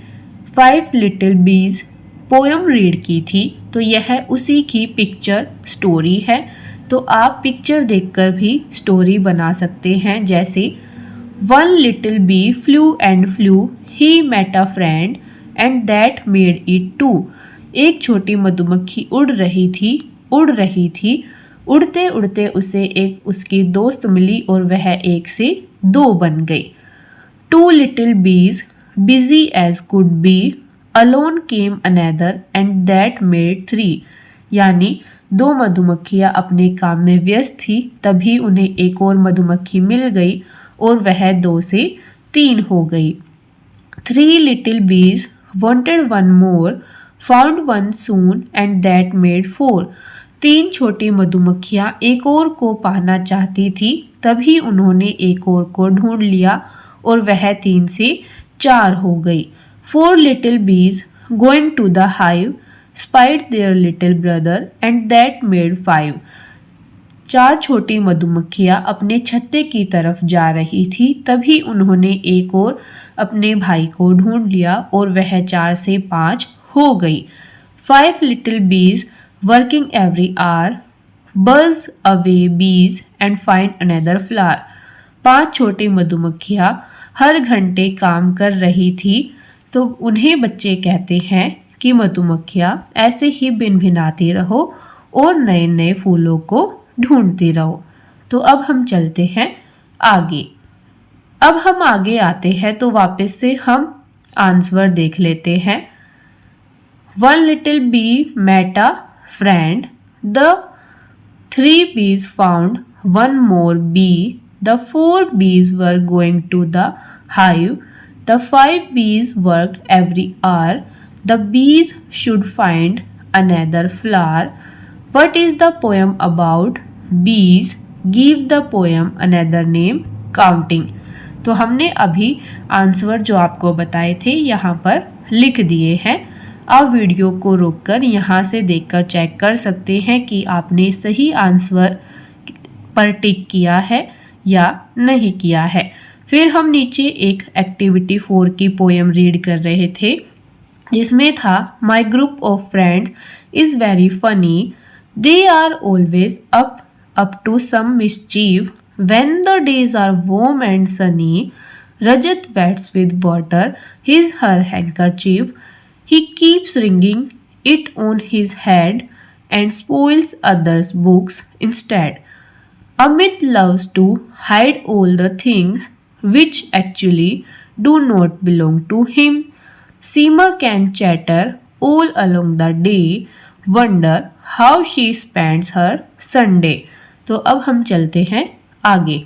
Speaker 1: 5 लिटिल बीज पोएम रीड की थी तो यह उसी की पिक्चर स्टोरी है। तो आप पिक्चर देखकर भी स्टोरी बना सकते हैं। जैसे 1 little bee flew and flew he met a friend and that made it 2। एक छोटी मधुमक्खी उड़ रही थी। उड़ते उड़ते उसे एक उसकी दोस्त मिली और वह 1 से 2 बन गई। 2 little bees busy as could be alone came another and that made 3। यानी 2 मधुमक्खियाँ अपने काम में व्यस्त थी, तभी उन्हें एक और मधुमक्खी मिल गई और वह 2 से 3 हो गई। 3 लिटिल बीज wanted 1 more, found 1 soon and that made 4। 3 छोटी मधुमक्खियाँ एक और को पाना चाहती थी, तभी उन्होंने एक और को ढूंढ लिया और वह 3 से 4 हो गई। 4 little bees going to the hive spied their little brother and that made 5। 4 छोटी मधुमक्खियाँ अपने छत्ते की तरफ जा रही थी, तभी उन्होंने एक और अपने भाई को ढूंढ लिया और वह 4 से 5 हो गई। 5 little bees working every hour buzz away bees and find another flower। 5 छोटी मधुमक्खियाँ हर घंटे काम कर रही थी, तो उन्हें बच्चे कहते हैं कि मधुमक्खियाँ ऐसे ही भिनभिनाती रहो और नए नए फूलों को ढूंढती रहो। तो अब हम चलते हैं आगे। अब हम आगे आते हैं तो वापस से हम आंसर देख लेते हैं। 1 little bee met a friend. The 3 bees found one more bee. The 4 bees were going to the hive. The 5 bees worked every hour. The bees should find another flower. What is the poem about? Bees. Give the poem another name. Counting. तो हमने अभी आंसर जो आपको बताए थे यहाँ पर लिख दिए हैं। आप वीडियो को रोककर यहाँ से देखकर चेक कर सकते हैं कि आपने सही आंसर पर टिक किया है या नहीं किया है। फिर हम नीचे एक एक्टिविटी 4 की पोएम रीड कर रहे थे जिसमें था my group of friends is very funny, they are always up to some mischief, when the days are warm and sunny, Rajat wets with water her handkerchief. He keeps wringing it on his head and spoils others' books instead. Amit loves to hide all the things which actually do not belong to him. Seema can chatter all along the day, wonder how she spends her Sunday. तो अब हम चलते हैं आगे।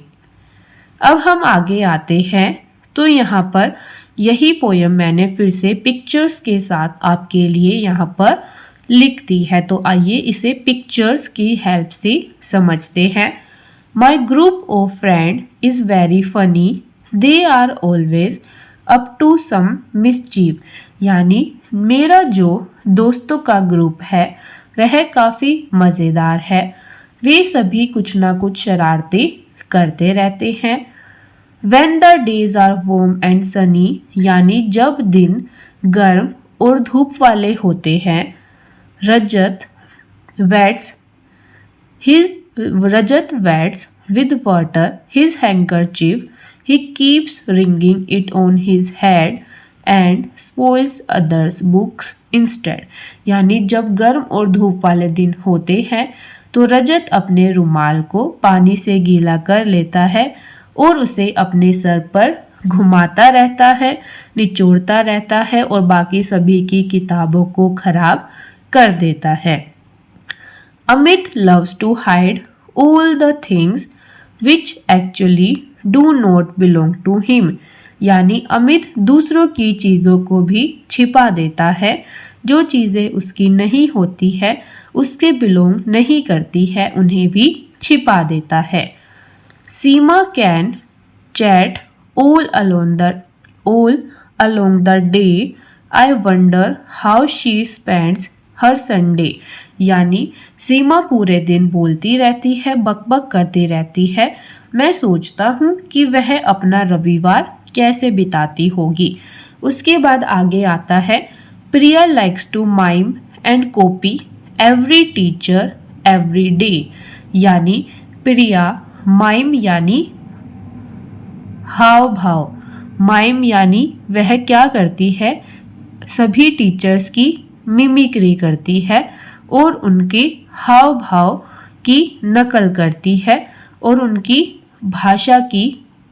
Speaker 1: अब हम आगे आते हैं तो यहाँ पर यही पोयम मैंने फिर से पिक्चर्स के साथ आपके लिए यहाँ पर लिख दी है। तो आइए इसे पिक्चर्स की हेल्प से समझते हैं। My group of friend is very funny, they are always up to some mischief, यानी मेरा जो दोस्तों का ग्रुप है वह काफ़ी मज़ेदार है, वे सभी कुछ ना कुछ शरारतें करते रहते हैं। When the days are warm and sunny, यानी जब दिन गर्म और धूप वाले होते हैं। रजत wets with water his handkerchief. He keeps wringing it on his head and spoils others' books instead. यानी जब गर्म और धूप वाले दिन होते हैं तो रजत अपने रुमाल को पानी से गीला कर लेता है और उसे अपने सर पर घुमाता रहता है, निचोड़ता रहता है और बाकी सभी की किताबों को खराब कर देता है। Amit loves to hide all the things which actually do not belong to him, यानी अमित दूसरों की चीज़ों को भी छिपा देता है, जो चीज़ें उसकी नहीं होती है, उसके बिलोंग नहीं करती है, उन्हें भी छिपा देता है। Seema can chat all along the day, I wonder how she spends her Sunday, यानी सीमा पूरे दिन बोलती रहती है, बकबक करती रहती है, मैं सोचता हूँ कि वह अपना रविवार कैसे बिताती होगी। उसके बाद आगे आता है Priya likes to mime and copy every teacher every day, यानी प्रिया माइम यानी हाव भाव, माइम यानी वह क्या करती है, सभी टीचर्स की मिमिक्री करती है और उनके हाव भाव की नकल करती है और उनकी भाषा की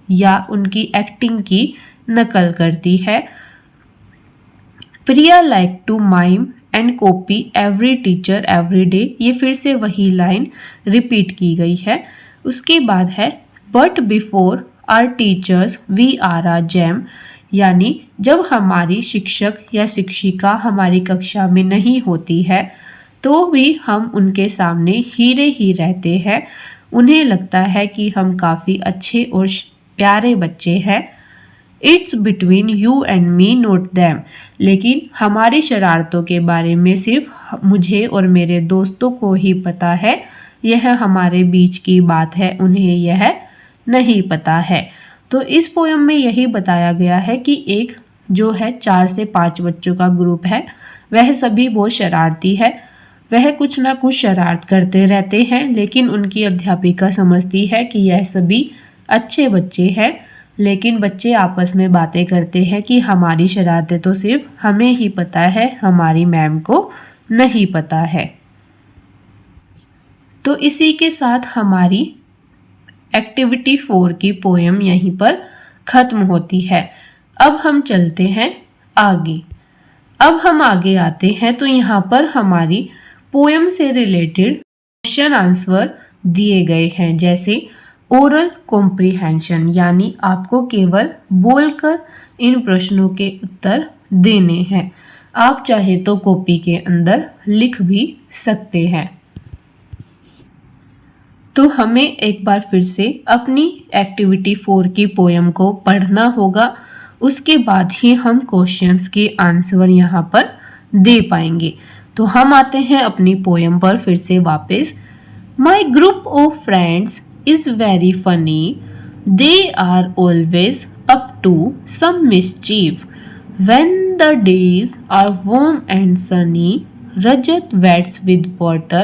Speaker 1: या उनकी एक्टिंग की नकल करती है। Priya like to mime and copy every teacher every day, ये फिर से वही लाइन रिपीट की गई है। उसके बाद है but before our teachers we are a gem, यानी जब हमारी शिक्षक या शिक्षिका हमारी कक्षा में नहीं होती है तो भी हम उनके सामने हीरे ही रहते हैं, उन्हें लगता है कि हम काफ़ी अच्छे और प्यारे बच्चे हैं। It's between you and me not them, लेकिन हमारी शरारतों के बारे में सिर्फ मुझे और मेरे दोस्तों को ही पता है, यह हमारे बीच की बात है, उन्हें यह नहीं पता है। तो इस पोएम में यही बताया गया है कि एक जो है 4 से 5 बच्चों का ग्रुप है, वह सभी बहुत शरारती है, वह कुछ ना कुछ शरारत करते रहते हैं, लेकिन उनकी अध्यापिका समझती है कि यह सभी अच्छे बच्चे हैं, लेकिन बच्चे आपस में बातें करते हैं कि हमारी शरारतें तो सिर्फ हमें ही पता है, हमारी मैम को नहीं पता है। तो इसी के साथ हमारी एक्टिविटी 4 की पोएम यहीं पर ख़त्म होती है। अब हम चलते हैं आगे। अब हम आगे आते हैं तो यहाँ पर हमारी पोयम से रिलेटेड क्वेश्चन आंसर दिए गए हैं, जैसे ओरल कॉम्प्रिहेंशन, यानी आपको केवल बोलकर इन प्रश्नों के उत्तर देने हैं। आप चाहे तो कॉपी के अंदर लिख भी सकते हैं। तो हमें एक बार फिर से अपनी एक्टिविटी 4 की पोयम को पढ़ना होगा, उसके बाद ही हम क्वेश्चंस के आंसर यहाँ पर दे पाएंगे। तो हम आते हैं अपनी पोयम पर फिर से वापस। My group of friends is very funny, they are always up to some mischief, when the days are warm and sunny, Rajat wets with water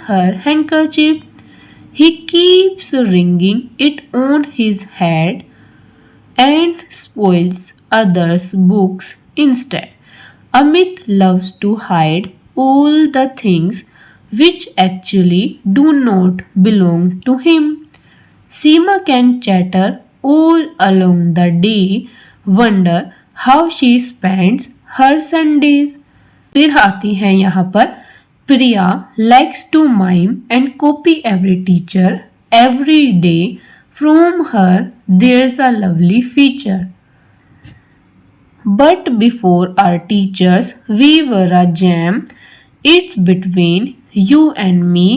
Speaker 1: her handkerchief. He keeps wringing it on his head and spoils others' books instead. Amit loves to hide all the things which actually do not belong to him. Seema can chatter all along the day, wonder how she spends her Sundays. फिर आती है यहाँ पर प्रिया likes to mime and copy every teacher every day. From her there's a lovely feature. But before our teachers we were a jam. It's between you and me,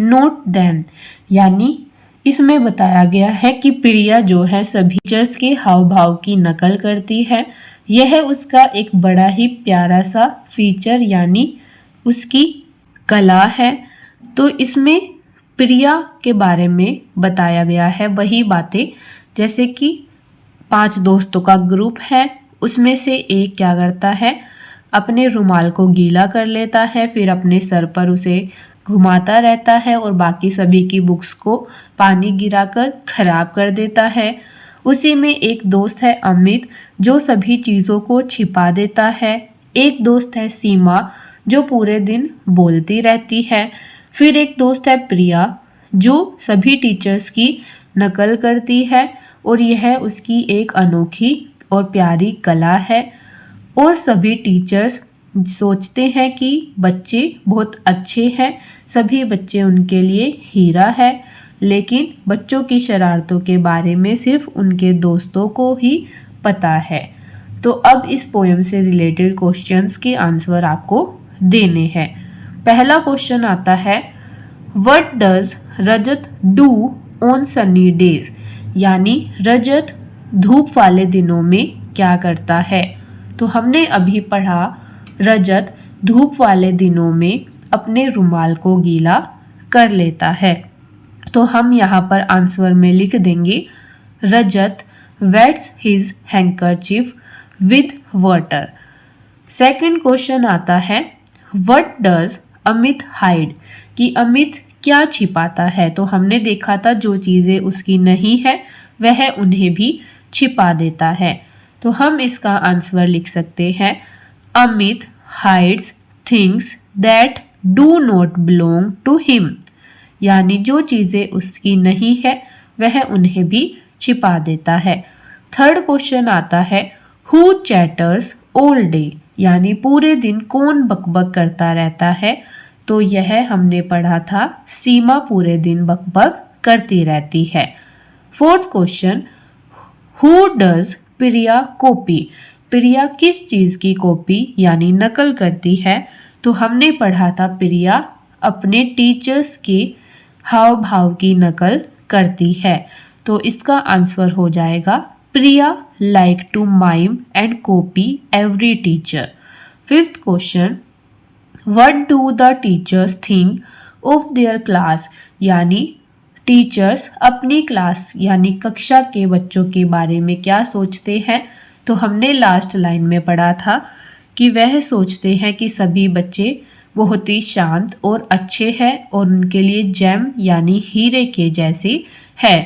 Speaker 1: not them. यानी इसमें बताया गया है कि प्रिया जो है सभी टीचर्स के हाव भाव की नकल करती है। यह उसका एक बड़ा ही प्यारा सा फीचर यानी उसकी कला है। तो इसमें प्रिया के बारे में बताया गया है वही बातें, जैसे कि 5 दोस्तों का ग्रुप है, उसमें से एक क्या करता है, अपने रुमाल को गीला कर लेता है, फिर अपने सर पर उसे घुमाता रहता है और बाकी सभी की बुक्स को पानी गिराकर खराब कर देता है। उसी में एक दोस्त है अमित जो सभी चीज़ों को छिपा देता है। एक दोस्त है सीमा जो पूरे दिन बोलती रहती है। फिर एक दोस्त है प्रिया जो सभी टीचर्स की नकल करती है और यह उसकी एक अनोखी और प्यारी कला है। और सभी टीचर्स सोचते हैं कि बच्चे बहुत अच्छे हैं, सभी बच्चे उनके लिए हीरा है, लेकिन बच्चों की शरारतों के बारे में सिर्फ उनके दोस्तों को ही पता है। तो अब इस पोएम से रिलेटेड क्वेश्चंस के आंसर आपको देने हैं। पहला क्वेश्चन आता है, what does Rajat do on Sunny days, यानी रजत धूप वाले दिनों में क्या करता है। तो हमने अभी पढ़ा रजत धूप वाले दिनों में अपने रुमाल को गीला कर लेता है। तो हम यहाँ पर आंसर में लिख देंगे Rajat wets his handkerchief with water. Second question आता है, व्हाट डज अमित हाइड, कि अमित क्या छिपाता है। तो हमने देखा था जो चीज़ें उसकी नहीं है वह उन्हें भी छिपा देता है। तो हम इसका आंसर लिख सकते हैं, Amit hides things that do not belong to him, यानी जो चीज़ें उसकी नहीं है वह उन्हें भी छिपा देता है। थर्ड क्वेश्चन आता है, हु चैटर्स ऑल डे, यानी पूरे दिन कौन बकबक करता रहता है। तो यह हमने पढ़ा था, सीमा पूरे दिन बकबक करती रहती है। Fourth question, who does Priya copy, Priya किस चीज़ की कॉपी यानी नकल करती है। तो हमने पढ़ा था प्रिया अपने टीचर्स के हाव भाव की नकल करती है। तो इसका आंसर हो जाएगा Priya like to mime and copy every teacher. Fifth question, what do the teachers think of their class, यानी टीचर्स अपनी क्लास यानी कक्षा के बच्चों के बारे में क्या सोचते हैं। तो हमने लास्ट लाइन में पढ़ा था कि वह सोचते हैं कि सभी बच्चे बहुत ही शांत और अच्छे हैं और उनके लिए जेम यानी हीरे के जैसे है।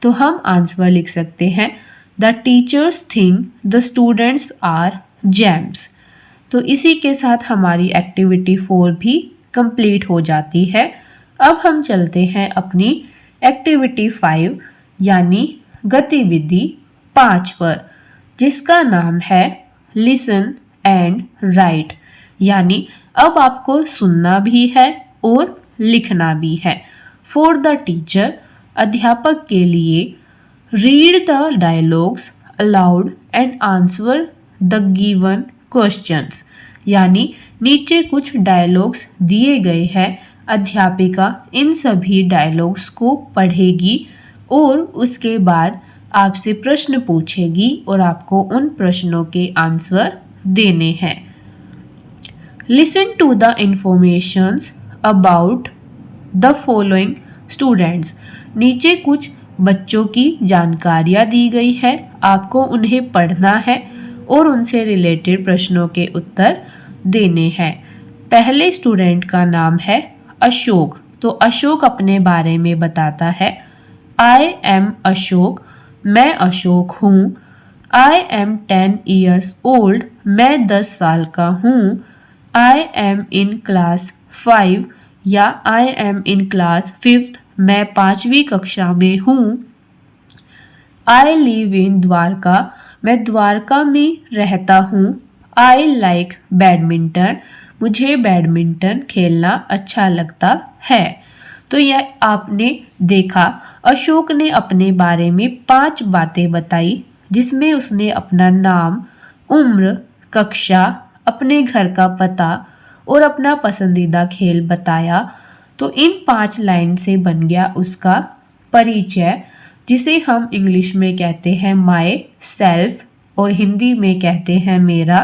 Speaker 1: तो हम आंसर लिख सकते हैं, the teachers think the students are gems. तो इसी के साथ हमारी एक्टिविटी 4 भी कंप्लीट हो जाती है। अब हम चलते हैं अपनी एक्टिविटी 5 यानी गतिविधि 5 पर, जिसका नाम है लिसन एंड राइट, यानी अब आपको सुनना भी है और लिखना भी है। फॉर द टीचर, अध्यापक के लिए, read the dialogues allowed and answer the given questions, यानी नीचे कुछ डायलॉग्स दिए गए हैं, अध्यापिका इन सभी डायलॉग्स को पढ़ेगी और उसके बाद आपसे प्रश्न पूछेगी और आपको उन प्रश्नों के आंसर देने हैं। Listen to the informations about the following students, नीचे कुछ बच्चों की जानकारियाँ दी गई है, आपको उन्हें पढ़ना है और उनसे रिलेटेड प्रश्नों के उत्तर देने हैं। पहले स्टूडेंट का नाम है अशोक, तो अशोक अपने बारे में बताता है। आई एम अशोक, मैं अशोक हूँ। आई एम 10 years old, मैं 10 साल का हूँ। आई एम इन क्लास 5 या I am in class 5th, मैं 5वीं कक्षा में हूँ। आई लिव इन द्वारका, मैं द्वारका में रहता हूँ। आई लाइक बैडमिंटन, मुझे बैडमिंटन खेलना अच्छा लगता है। तो यह आपने देखा, अशोक ने अपने बारे में 5 बातें बताई, जिसमें उसने अपना नाम, उम्र, कक्षा, अपने घर का पता और अपना पसंदीदा खेल बताया। तो इन 5 लाइन से बन गया उसका परिचय, जिसे हम इंग्लिश में कहते हैं माय सेल्फ और हिंदी में कहते हैं मेरा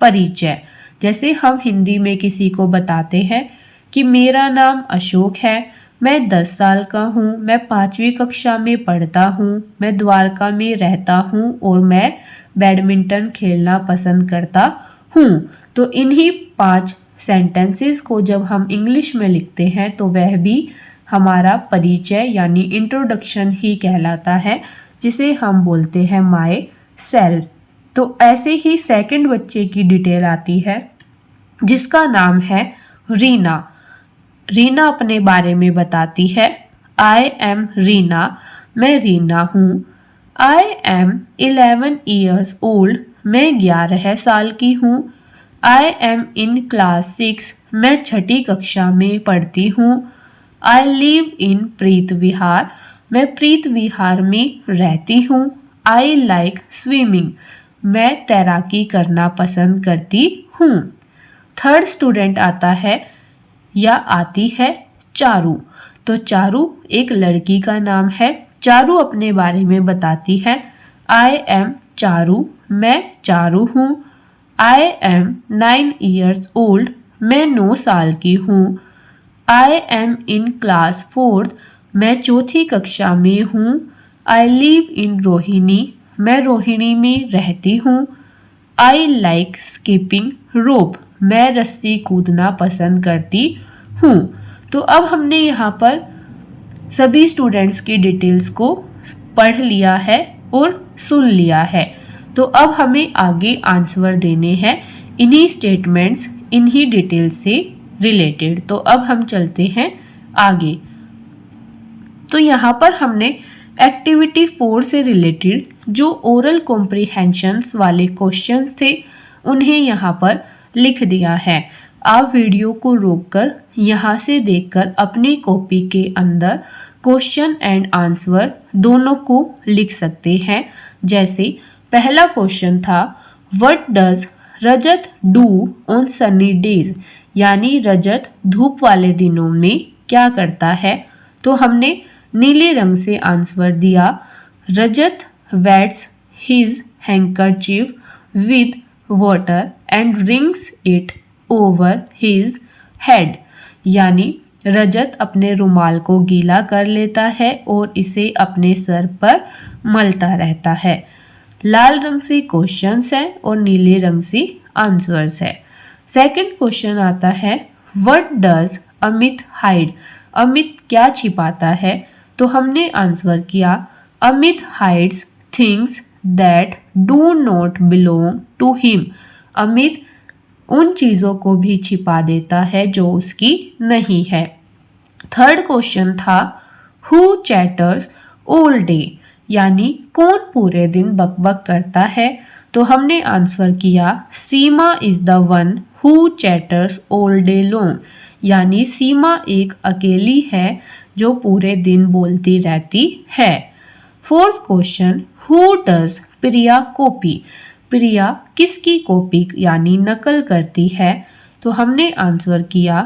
Speaker 1: परिचय। जैसे हम हिंदी में किसी को बताते हैं कि मेरा नाम अशोक है, मैं 10 साल का हूँ, मैं 5वीं कक्षा में पढ़ता हूँ, मैं द्वारका में रहता हूँ और मैं बैडमिंटन खेलना पसंद करता हूँ। तो इन्हीं 5 सेंटेंसेस को जब हम इंग्लिश में लिखते हैं तो वह भी हमारा परिचय यानी इंट्रोडक्शन ही कहलाता है, जिसे हम बोलते हैं माय सेल्फ। तो ऐसे ही सेकंड बच्चे की डिटेल आती है, जिसका नाम है रीना। रीना अपने बारे में बताती है। आई एम रीना, मैं रीना हूँ। आई एम 11 years old, मैं 11 साल की हूँ। आई एम इन क्लास 6, मैं 6ठी कक्षा में पढ़ती हूँ। आई लिव इन प्रीत विहार, मैं प्रीत विहार में रहती हूँ। आई लाइक स्विमिंग, मैं तैराकी करना पसंद करती हूँ। थर्ड स्टूडेंट आता है या आती है चारू। तो चारू एक लड़की का नाम है। चारू अपने बारे में बताती है। आई एम चारू, मैं चारू हूँ। आई एम 9 years old, मैं 9 साल की हूँ। I am in class 4th, मैं 4थी कक्षा में हूँ। आई लिव इन रोहिणी, मैं रोहिणी में रहती हूँ। आई लाइक स्किपिंग रोप, मैं रस्सी कूदना पसंद करती हूँ। तो अब हमने यहाँ पर सभी स्टूडेंट्स की डिटेल्स को पढ़ लिया है और सुन लिया है। तो अब हमें आगे आंसर देने हैं इन्हीं स्टेटमेंट्स, इन्हीं डिटेल्स से रिलेटेड। तो अब हम चलते हैं आगे। तो यहाँ पर हमने एक्टिविटी 4 से रिलेटेड जो ओरल कॉम्प्रिहेंशंस वाले क्वेश्चंस थे उन्हें यहाँ पर लिख दिया है। आप वीडियो को रोककर यहाँ से देखकर अपनी कॉपी के अंदर क्वेश्चन एंड आंसर दोनों को लिख सकते हैं। जैसे पहला क्वेश्चन था, what does Rajat do on Sunny days, यानी रजत धूप वाले दिनों में क्या करता है। तो हमने नीले रंग से आंसर दिया, Rajat wets his handkerchief with water and wrings it over his head, यानी रजत अपने रुमाल को गीला कर लेता है और इसे अपने सर पर मलता रहता है। लाल रंग से क्वेश्चंस है और नीले रंग से आंसर्स है। सेकंड क्वेश्चन आता है, what does Amit hide, Amit क्या छिपाता है। तो हमने आंसर किया, Amit hides things that do not belong to him, Amit उन चीज़ों को भी छिपा देता है जो उसकी नहीं है। थर्ड क्वेश्चन था, हु चैटर्स ऑल डे, यानी कौन पूरे दिन बकबक करता है? तो हमने आंसर किया Seema is the one who chatters all day long, यानी सीमा एक अकेली है जो पूरे दिन बोलती रहती है। Fourth question, who does Priya copy? Priya किसकी कॉपी यानी नकल करती है? तो हमने आंसर किया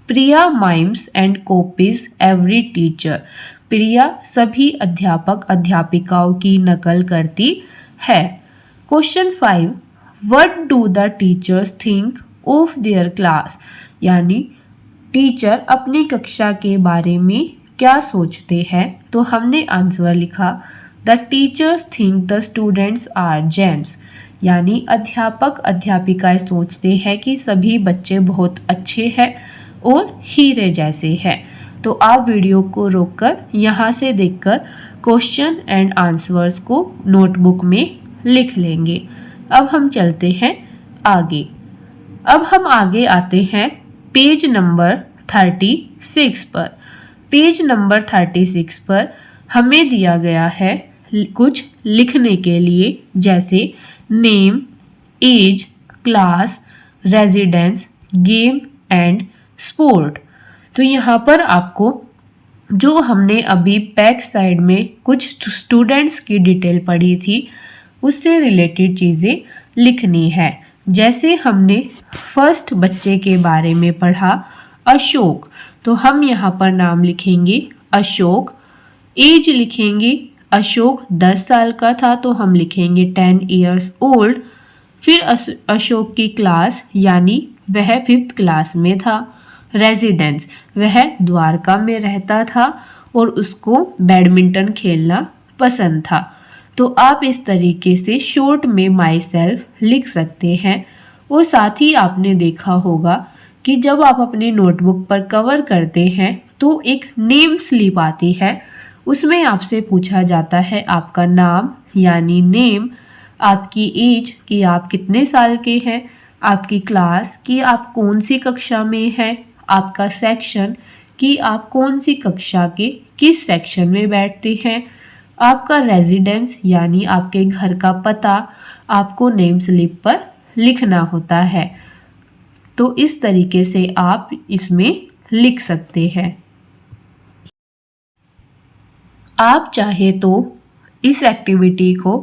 Speaker 1: Priya mimes and copies every teacher. Priya सभी अध्यापक अध्यापिकाओं की नकल करती है। Question 5, what do the teachers think of their class? यानी टीचर अपनी कक्षा के बारे में क्या सोचते हैं? तो हमने आंसर लिखा the teachers think the students are gems, यानी अध्यापक अध्यापिकाएं सोचते हैं कि सभी बच्चे बहुत अच्छे हैं और हीरे जैसे हैं। तो आप वीडियो को रोककर यहाँ से देखकर क्वेश्चन एंड आंसर्स को नोटबुक में लिख लेंगे। अब हम चलते हैं आगे। अब हम आगे आते हैं पेज नंबर 36 पर। पेज नंबर 36 पर हमें दिया गया है कुछ लिखने के लिए, जैसे name, age, class, residence, game and sport. तो यहाँ पर आपको जो हमने अभी बैक साइड में कुछ स्टूडेंट्स की डिटेल पढ़ी थी उससे रिलेटेड चीज़ें लिखनी है। जैसे हमने फर्स्ट बच्चे के बारे में पढ़ा अशोक, तो हम यहाँ पर नाम लिखेंगे अशोक। एज लिखेंगे, अशोक 10 साल का था तो हम लिखेंगे 10 ईयर्स ओल्ड। फिर अशोक की क्लास यानी वह 5th क्लास में था। रेजिडेंस, वह द्वारका में रहता था और उसको बैडमिंटन खेलना पसंद था। तो आप इस तरीके से शॉर्ट में माई सेल्फ लिख सकते हैं। और साथ ही आपने देखा होगा कि जब आप अपने नोटबुक पर कवर करते हैं तो एक नेम स्लिप आती है, उसमें आपसे पूछा जाता है आपका नाम यानी नेम, आपकी एज कि आप कितने साल के हैं, आपकी क्लास कि आप कौन सी कक्षा में हैं, आपका सेक्शन कि आप कौन सी कक्षा के किस सेक्शन में बैठते हैं, आपका रेजिडेंस यानी आपके घर का पता आपको नेम स्लिप पर लिखना होता है। तो इस तरीके से आप इसमें लिख सकते हैं। आप चाहे तो इस एक्टिविटी को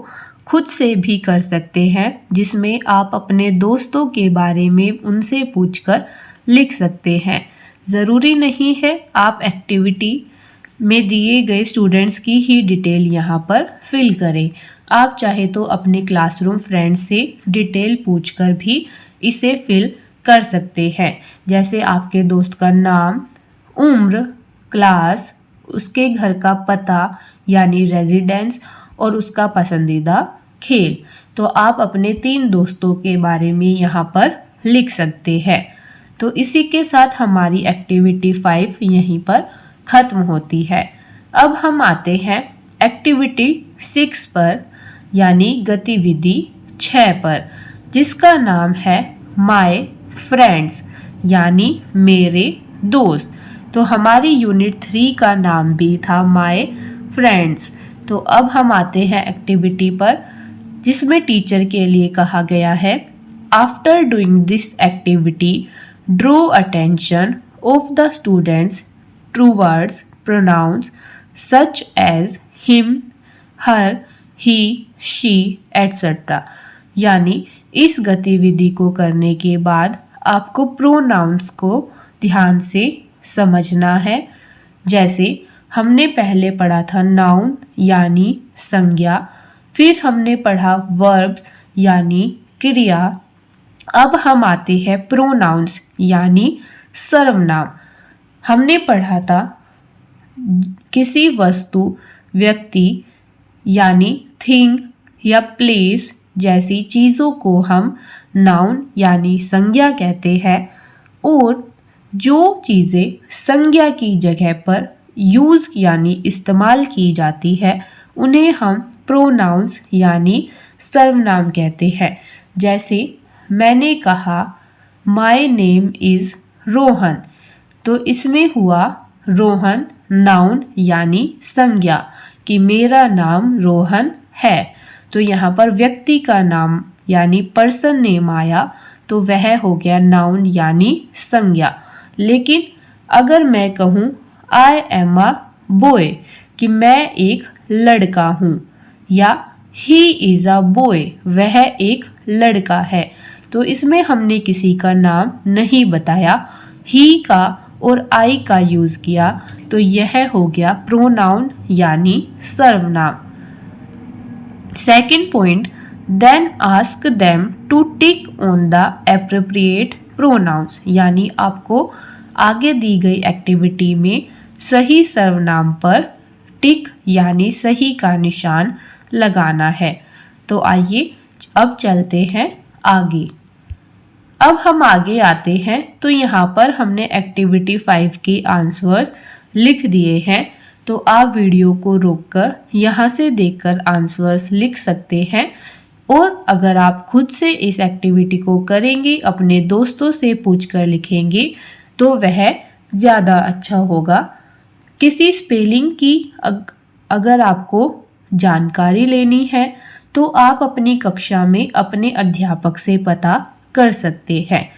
Speaker 1: खुद से भी कर सकते हैं, जिसमें आप अपने दोस्तों के बारे में उनसे पूछकर लिख सकते हैं। ज़रूरी नहीं है आप एक्टिविटी में दिए गए स्टूडेंट्स की ही डिटेल यहाँ पर फिल करें। आप चाहे तो अपने क्लासरूम फ्रेंड्स से डिटेल पूछकर भी इसे फिल कर सकते हैं। जैसे आपके दोस्त का नाम, उम्र, क्लास, उसके घर का पता यानी रेजिडेंस और उसका पसंदीदा खेल। तो आप अपने 3 दोस्तों के बारे में यहाँ पर लिख सकते हैं। तो इसी के साथ हमारी एक्टिविटी 5 यहीं पर ख़त्म होती है। अब हम आते हैं एक्टिविटी 6 पर यानी गतिविधि 6 पर, जिसका नाम है माय फ्रेंड्स यानी मेरे दोस्त। तो हमारी यूनिट 3 का नाम भी था माय फ्रेंड्स। तो अब हम आते हैं एक्टिविटी पर, जिसमें टीचर के लिए कहा गया है after doing this activity draw attention of the students towards pronouns such as him, her, he, she etcetera. यानी इस गतिविधि को करने के बाद आपको प्रोनाउंस को ध्यान से समझना है। जैसे हमने पहले पढ़ा था नाउन यानी संज्ञा, फिर हमने पढ़ा वर्ब्स यानी क्रिया। अब हम आते हैं प्रोनाउंस यानी सर्वनाम। हमने पढ़ा था किसी वस्तु, व्यक्ति यानी थिंग या प्लेस जैसी चीज़ों को हम नाउन यानी संज्ञा कहते हैं, और जो चीज़ें संज्ञा की जगह पर यूज़ यानी इस्तेमाल की जाती है उन्हें हम प्रोनाउंस यानी सर्वनाम कहते हैं। जैसे मैंने कहा माय नेम इज़ रोहन, तो इसमें हुआ रोहन नाउन यानी संज्ञा, कि मेरा नाम रोहन है। तो यहाँ पर व्यक्ति का नाम यानी पर्सन नेम आया तो वह हो गया नाउन यानी संज्ञा। लेकिन अगर मैं कहूँ आई एम अ बॉय कि मैं एक लड़का हूँ, या ही इज़ अ बॉय वह एक लड़का है, तो इसमें हमने किसी का नाम नहीं बताया, ही का और आई का यूज़ किया, तो यह हो गया प्रोनाउन यानी सर्वनाम। Second point, then ask them to tick on the appropriate pronouns, यानी आपको आगे दी गई एक्टिविटी में सही सर्वनाम पर टिक यानी सही का निशान लगाना है। तो आइए अब चलते हैं आगे। अब हम आगे आते हैं तो यहाँ पर हमने एक्टिविटी 5 के आंसर्स लिख दिए हैं। तो आप वीडियो को रोककर यहाँ से देखकर आंसर्स लिख सकते हैं, और अगर आप खुद से इस एक्टिविटी को करेंगे, अपने दोस्तों से पूछकर लिखेंगे, तो वह ज़्यादा अच्छा होगा। किसी स्पेलिंग की अगर आपको जानकारी लेनी है तो आप अपनी कक्षा में अपने अध्यापक से पता कर सकते हैं।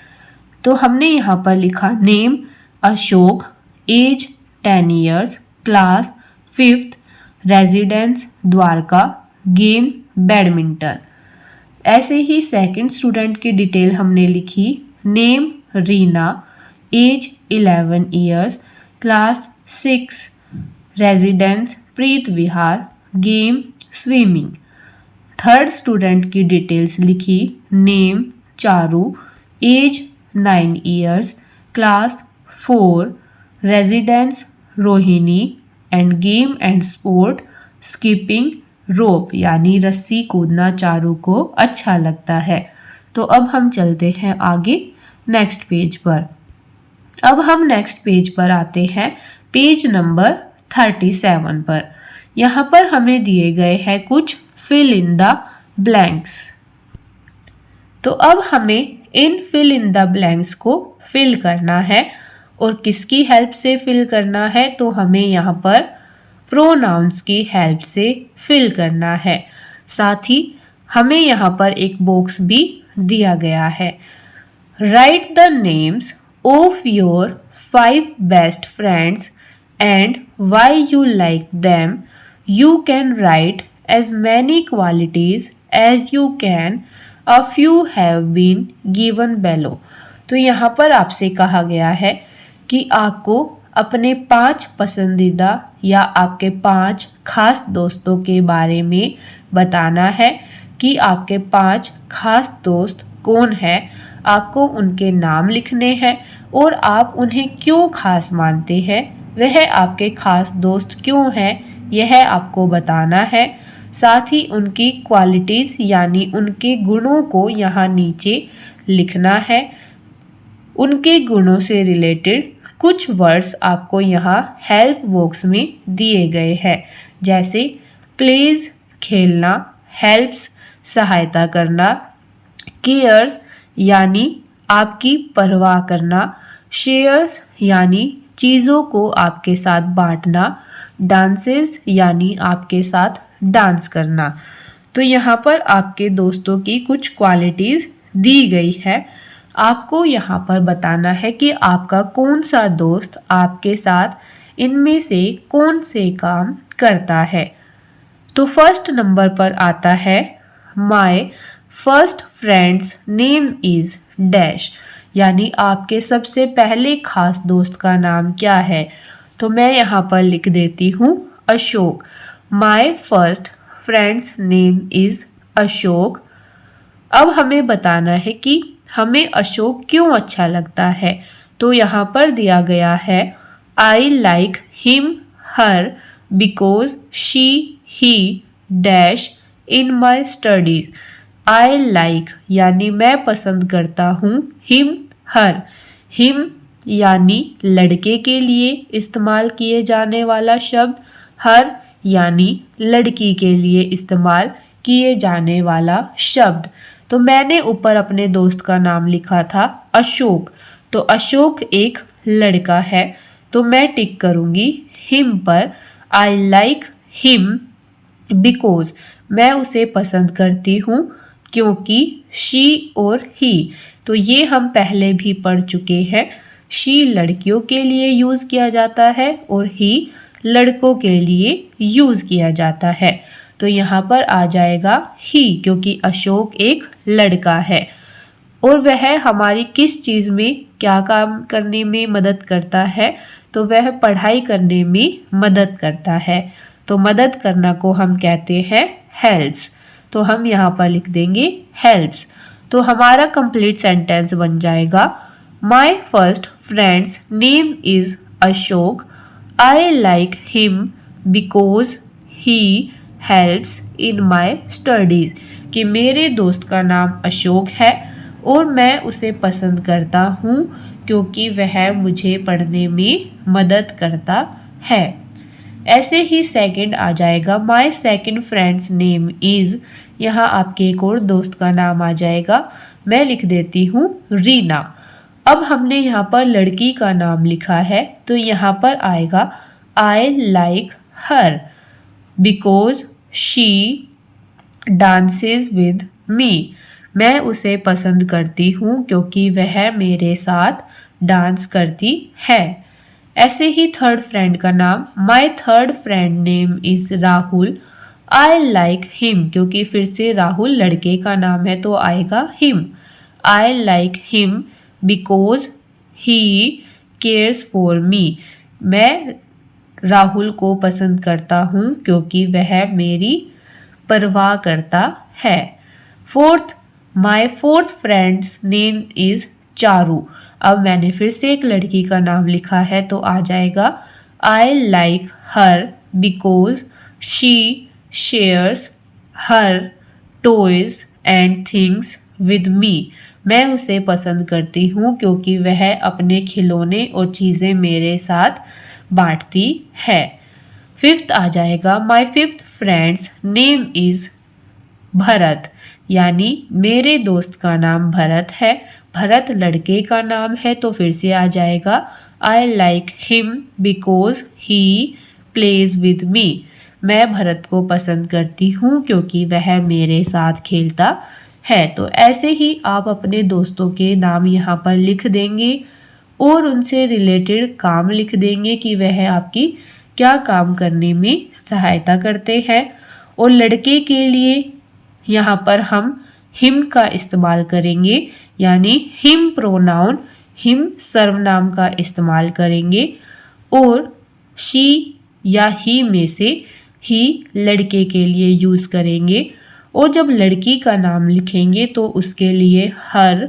Speaker 1: तो हमने यहाँ पर लिखा name Ashok, age 10 years, class 5th, residence Dwarka, game badminton. ऐसे ही सेकंड स्टूडेंट की डिटेल हमने लिखी, name Reena, age 11 years, class 6, residence Preet Vihar, game swimming. Third student की डिटेल्स लिखी, name Charu, age 9 years, class 4, residence Rohini, and game and sport skipping rope, यानी रस्सी कूदना चारू को अच्छा लगता है। तो अब हम चलते हैं आगे नेक्स्ट पेज पर। अब हम नेक्स्ट पेज पर आते हैं, पेज नंबर 37 पर। यहाँ पर हमें दिए गए हैं कुछ फिल इन द ब्लैंक्स। तो अब हमें इन फिल इन द ब्लैंक्स को फिल करना है, और किसकी हेल्प से फिल करना है, तो हमें यहाँ पर प्रोनाउंस की हेल्प से फिल करना है। साथ ही हमें यहाँ पर एक बॉक्स भी दिया गया है, right the names of your 5 best friends and why you like them. You can write as many qualities as you can. A few have been given below. तो यहाँ पर आपसे कहा गया है कि आपको अपने 5 पसंदीदा या आपके 5 खास दोस्तों के बारे में बताना है कि आपके 5 खास दोस्त कौन है। आपको उनके नाम लिखने हैं और आप उन्हें क्यों खास मानते हैं, वह आपके खास दोस्त क्यों हैं, यह आपको बताना है। साथ ही उनकी क्वालिटीज़ यानी उनके गुणों को यहाँ नीचे लिखना है। उनके गुणों से रिलेटेड कुछ वर्ड्स आपको यहाँ हेल्प बॉक्स में दिए गए हैं, जैसे प्लेज खेलना, हेल्प्स सहायता करना, केयर्स यानी आपकी परवाह करना, शेयर्स यानी चीज़ों को आपके साथ बांटना, डांसेस यानी आपके साथ डांस करना। तो यहाँ पर आपके दोस्तों की कुछ क्वालिटीज़ दी गई है। आपको यहाँ पर बताना है कि आपका कौन सा दोस्त आपके साथ इनमें से कौन से काम करता है। तो फर्स्ट नंबर पर आता है, my first friends name is dash, यानी आपके सबसे पहले खास दोस्त का नाम क्या है। तो मैं यहाँ पर लिख देती हूँ Ashok. My first friends name is Ashok. अब हमें बताना है कि हमें अशोक क्यों अच्छा लगता है। तो यहाँ पर दिया गया है, I like him her because she he dash in my studies. I like यानी मैं पसंद करता हूँ, हिम हर, हिम यानी लड़के के लिए इस्तेमाल किए जाने वाला शब्द, हर यानी लड़की के लिए इस्तेमाल किए जाने वाला शब्द। तो मैंने ऊपर अपने दोस्त का नाम लिखा था अशोक, तो अशोक एक लड़का है, तो मैं टिक करूँगी हिम पर। आई लाइक हिम बिकॉज मैं उसे पसंद करती हूँ क्योंकि शी और ही, तो ये हम पहले भी पढ़ चुके हैं। शी लड़कियों के लिए यूज़ किया जाता है और ही लड़कों के लिए यूज़ किया जाता है। तो यहाँ पर आ जाएगा ही, क्योंकि अशोक एक लड़का है और वह हमारी किस चीज़ में क्या काम करने में मदद करता है, तो वह पढ़ाई करने में मदद करता है। तो मदद करना को हम कहते हैं हेल्प्स, तो हम यहाँ पर लिख देंगे हेल्प्स। तो हमारा कंप्लीट सेंटेंस बन जाएगा my first friends name is Ashok, I like him because he helps in my studies, कि मेरे दोस्त का नाम अशोक है और मैं उसे पसंद करता हूँ क्योंकि वह मुझे पढ़ने में मदद करता है। ऐसे ही सेकंड आ जाएगा my second friends name is, यहाँ आपके एक और दोस्त का नाम आ जाएगा। मैं लिख देती हूँ रीना। अब हमने यहाँ पर लड़की का नाम लिखा है तो यहाँ पर आएगा I like her because she dances with me, मैं उसे पसंद करती हूँ क्योंकि वह मेरे साथ डांस करती है। ऐसे ही थर्ड फ्रेंड का नाम my third friend name is Rahul, I like him, क्योंकि फिर से राहुल लड़के का नाम है तो आएगा him, I like him because he cares for me, मैं राहुल को पसंद करता हूँ क्योंकि वह मेरी परवाह करता है। Fourth my fourth friends name is Charu, अब मैंने फिर से एक लड़की का नाम लिखा है तो आ जाएगा I like her because she shares her toys and things with me, मैं उसे पसंद करती हूँ क्योंकि वह अपने खिलौने और चीज़ें मेरे साथ बांटती है। फिफ्थ आ जाएगा माई fifth friends name is Bharat, यानी मेरे दोस्त का नाम भरत है, भरत लड़के का नाम है तो फिर से आ जाएगा I like him because he plays with me, मैं भरत को पसंद करती हूँ क्योंकि वह मेरे साथ खेलता है। तो ऐसे ही आप अपने दोस्तों के नाम यहाँ पर लिख देंगे और उनसे रिलेटेड काम लिख देंगे कि वह आपकी क्या काम करने में सहायता करते हैं। और लड़के के लिए यहाँ पर हम हिम का इस्तेमाल करेंगे, यानी हिम प्रोनाउन, हिम सर्वनाम का इस्तेमाल करेंगे और शी या ही में से ही लड़के के लिए यूज़ करेंगे। और जब लड़की का नाम लिखेंगे तो उसके लिए हर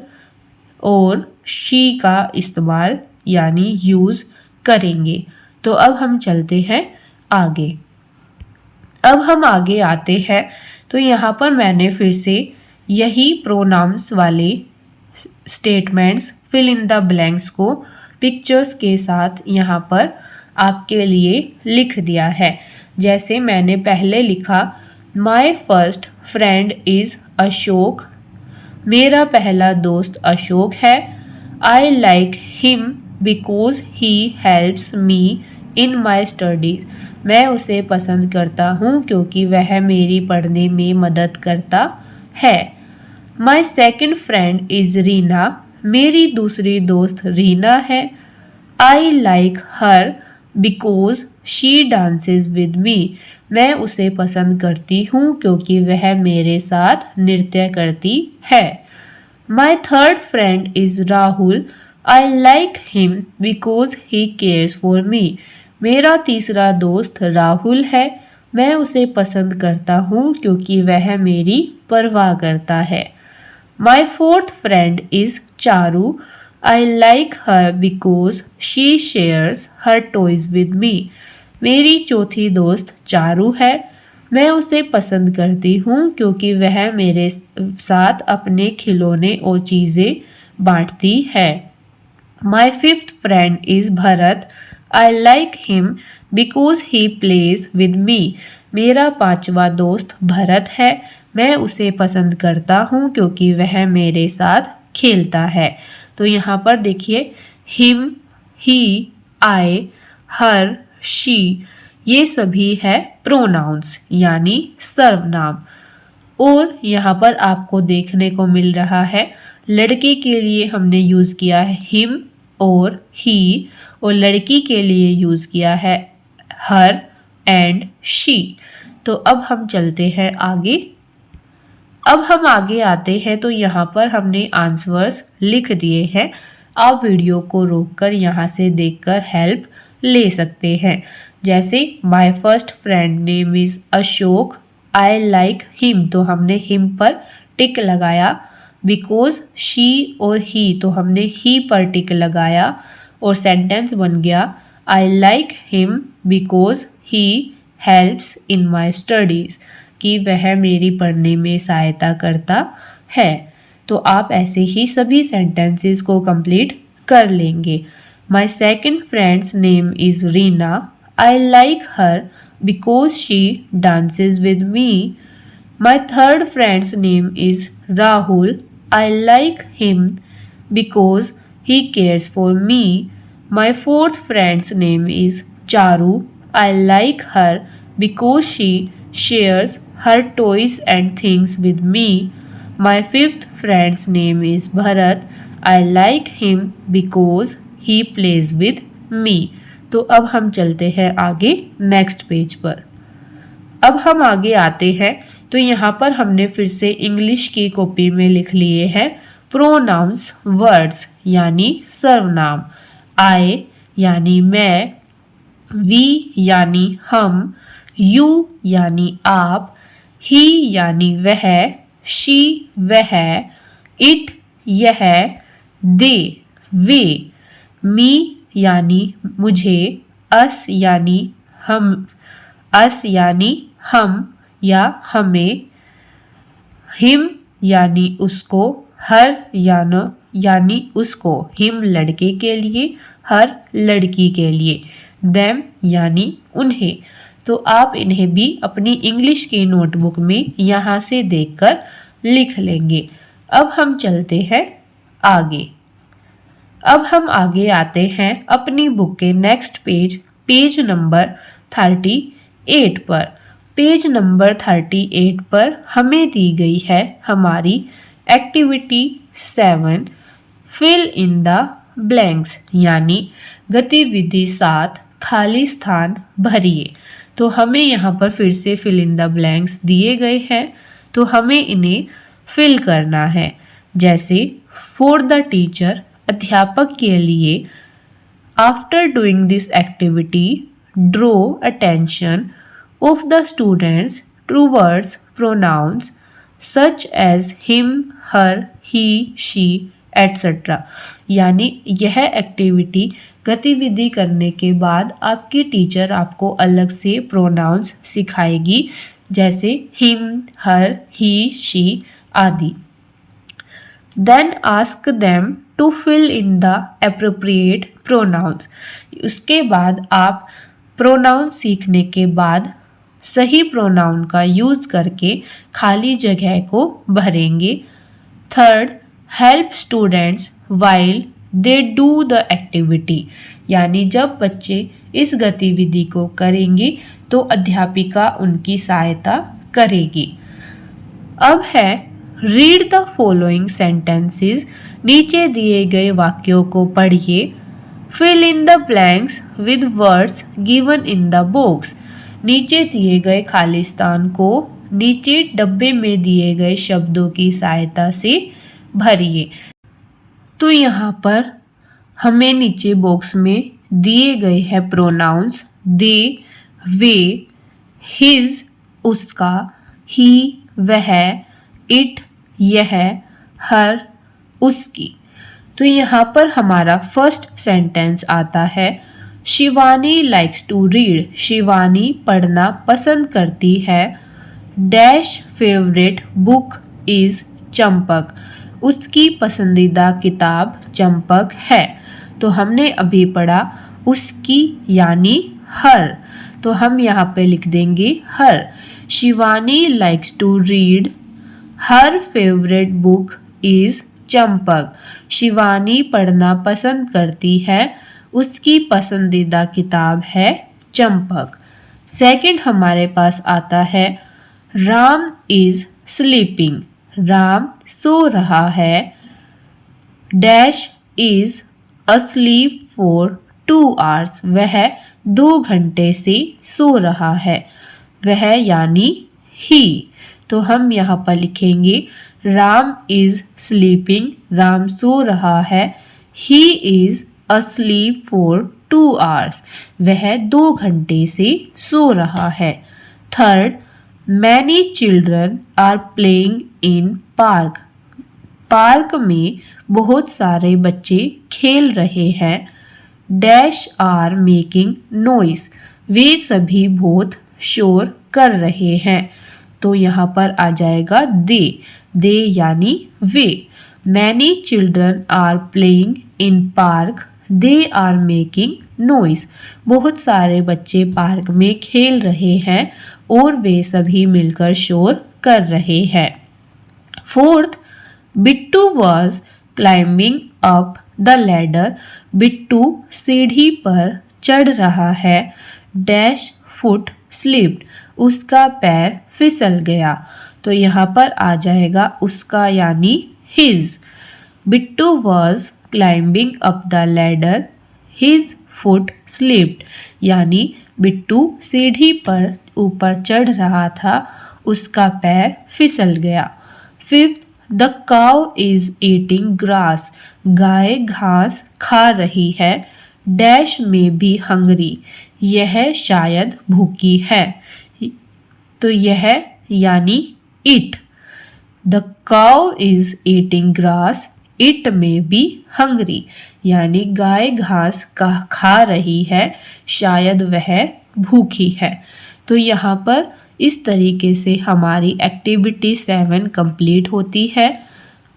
Speaker 1: और शी का इस्तेमाल यानी यूज़ करेंगे। तो अब हम चलते हैं आगे। अब हम आगे आते हैं तो यहाँ पर मैंने फिर से यही प्रोनाउंस वाले statements fill in the blanks को पिक्चर्स के साथ यहाँ पर आपके लिए लिख दिया है। जैसे मैंने पहले लिखा my first friend is Ashok, मेरा पहला दोस्त अशोक है। I like him because he helps me in my studies, मैं उसे पसंद करता हूँ क्योंकि वह मेरी पढ़ने में मदद करता है। My second friend is Reena, मेरी दूसरी दोस्त रीना है। I like her because she dances with me, मैं उसे पसंद करती हूँ क्योंकि वह मेरे साथ नृत्य करती है। My third friend is Rahul, I like him because he cares for me, मेरा तीसरा दोस्त राहुल है, मैं उसे पसंद करता हूँ क्योंकि वह मेरी परवाह करता है। My fourth friend is Charu, I like her because she shares her toys with me, मेरी चौथी दोस्त चारू है, मैं उसे पसंद करती हूँ क्योंकि वह मेरे साथ अपने खिलौने और चीज़ें बांटती है। माई fifth friend is Bharat, I like him because he plays with me, मेरा पांचवा दोस्त भरत है, मैं उसे पसंद करता हूँ क्योंकि वह मेरे साथ खेलता है। तो यहाँ पर देखिए him, he, I, her, she, ये सभी है प्रोनाउंस यानी सर्वनाम। और यहाँ पर आपको देखने को मिल रहा है लड़के के लिए हमने यूज़ किया है हिम और ही, और लड़की के लिए यूज़ किया है हर एंड शी। तो अब हम चलते हैं आगे। अब हम आगे आते हैं तो यहाँ पर हमने आंसर्स लिख दिए हैं। आप वीडियो को रोककर यहाँ से देखकर हेल्प ले सकते हैं। जैसे my first friend name is Ashok, I like him, तो हमने हिम पर टिक लगाया। बिकॉज शी और ही, तो हमने ही पर टिक लगाया और सेंटेंस बन गया I like him because he helps in my studies, कि वह मेरी पढ़ने में सहायता करता है। तो आप ऐसे ही सभी सेंटेंसेस को कंप्लीट कर लेंगे। My second friends name is Reena, I like her because she dances with me. My third friends name is Rahul, I like him because he cares for me. My fourth friends name is Charu, I like her because she shares her toys and things with me. My fifth friend's name is Bharat. I like him because he plays with me. तो अब हम चलते हैं आगे नेक्स्ट पेज पर। अब हम आगे आते हैं तो यहाँ पर हमने फिर से इंग्लिश की कॉपी में लिख लिए हैं प्रोनाउंस वर्ड्स यानी सर्वनाम। आई यानी मैं, वी यानी हम, यू यानी आप, ही यानी वह, शी वह, इट यह, दे वे, मी यानी मुझे, अस यानी हम या हमें, हिम यानी उसको, हर यानी उसको, हिम लड़के के लिए, हर लड़की के लिए, देम यानी उन्हें। तो आप इन्हें भी अपनी इंग्लिश की नोटबुक में यहाँ से देखकर लिख लेंगे। अब हम चलते हैं आगे। अब हम आगे आते हैं अपनी बुक के नेक्स्ट पेज नंबर 38 पर। पेज नंबर 38 पर हमें दी गई है हमारी activity 7 fill in the blanks यानी गतिविधि 7 खाली स्थान भरिए। तो हमें यहाँ पर फिर से फिल इन द ब्लैंक्स दिए गए हैं, तो हमें इन्हें फिल करना है। जैसे फॉर द टीचर, अध्यापक के लिए, after doing this activity draw attention of the students towards pronouns such as him, her, he, she etcetera. यानी यह एक्टिविटी गतिविधि करने के बाद आपकी टीचर आपको अलग से प्रोनाउंस सिखाएगी, जैसे हिम, हर, ही, शी आदि। Then ask them to fill in the appropriate pronouns. उसके बाद आप प्रोनाउन सीखने के बाद सही प्रोनाउन का यूज़ करके खाली जगह को भरेंगे। Third, help students while they do the activity. यानी जब बच्चे इस गतिविधि को करेंगे तो अध्यापिका उनकी सहायता करेगी। अब है रीड द फॉलोइंग सेंटेंसेस। नीचे दिए गए वाक्यों को पढ़िए। Fill in the blanks with words given in the box. नीचे दिए गए खाली स्थान को नीचे डब्बे में दिए गए शब्दों की सहायता से भरिए। तो यहाँ पर हमें नीचे बॉक्स में दिए गए हैं प्रोनाउंस दे, वे, हिज उसका, ही वह, इट यह, हर उसकी। तो यहाँ पर हमारा फर्स्ट सेंटेंस आता है Shivani likes to read. Shivani पढ़ना पसंद करती है। Dash favourite book is Champak. उसकी पसंदीदा किताब चंपक है। तो हमने अभी पढ़ा उसकी यानी हर, तो हम यहाँ पे लिख देंगे her. Shivani likes to read, her favourite book is Champak. Shivani पढ़ना पसंद करती है, उसकी पसंदीदा किताब है चंपक। सेकंड हमारे पास आता है राम इज स्लीपिंग, राम सो रहा है। Dash is asleep for 2 hours, वह 2 घंटे से सो रहा है। वह यानी ही। तो हम यहाँ पर लिखेंगे राम इज स्लीपिंग, राम सो रहा है। He is asleep for 2 hours, वह 2 घंटे से सो रहा है। Third, many children are playing in park, park में बहुत सारे बच्चे खेल रहे हैं। डैश आर मेकिंग नॉइस, वे सभी बहुत शोर कर रहे हैं। तो यहाँ पर आ जाएगा दे यानी वे। Many children are playing in park, they are making noise, बहुत सारे बच्चे पार्क में खेल रहे हैं और वे सभी मिलकर शोर कर रहे हैं। Fourth, Bittu was climbing up the ladder, Bittu सीढ़ी पर चढ़ रहा है। डैश फुट स्लिप्ड, उसका पैर फिसल गया। तो यहाँ पर आ जाएगा उसका यानी his. Bittu was climbing up the ladder, his foot slipped, यानी बिट्टू सीढ़ी पर ऊपर चढ़ रहा था, उसका पैर फिसल गया। Fifth, the cow is eating grass, गाय घास खा रही है। डैश में बी हंगरी, यह शायद भूखी है। तो यह यानी it. The cow is eating grass, it में बी हंगरी, यानी गाय घास का खा रही है, शायद वह भूखी है। तो यहाँ पर इस तरीके से हमारी एक्टिविटी 7 कंप्लीट होती है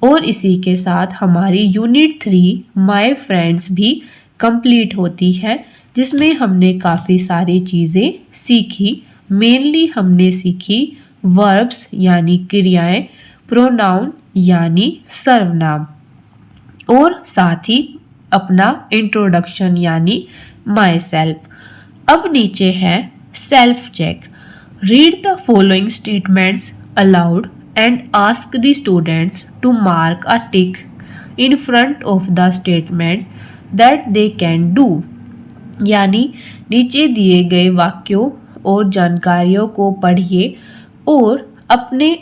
Speaker 1: और इसी के साथ हमारी यूनिट 3 माय फ्रेंड्स भी कंप्लीट होती है, जिसमें हमने काफ़ी सारी चीज़ें सीखी। मेनली हमने सीखी वर्ब्स यानी क्रियाएं, प्रोनाउन यानी सर्वनाम, और साथ ही अपना इंट्रोडक्शन यानी माई सेल्फ। अब नीचे है self check. Read the following statements aloud and ask the students to mark a tick in front of the statements that they can do. यानी नीचे दिए गए वाक्यों और जानकारियों को पढ़िए और अपने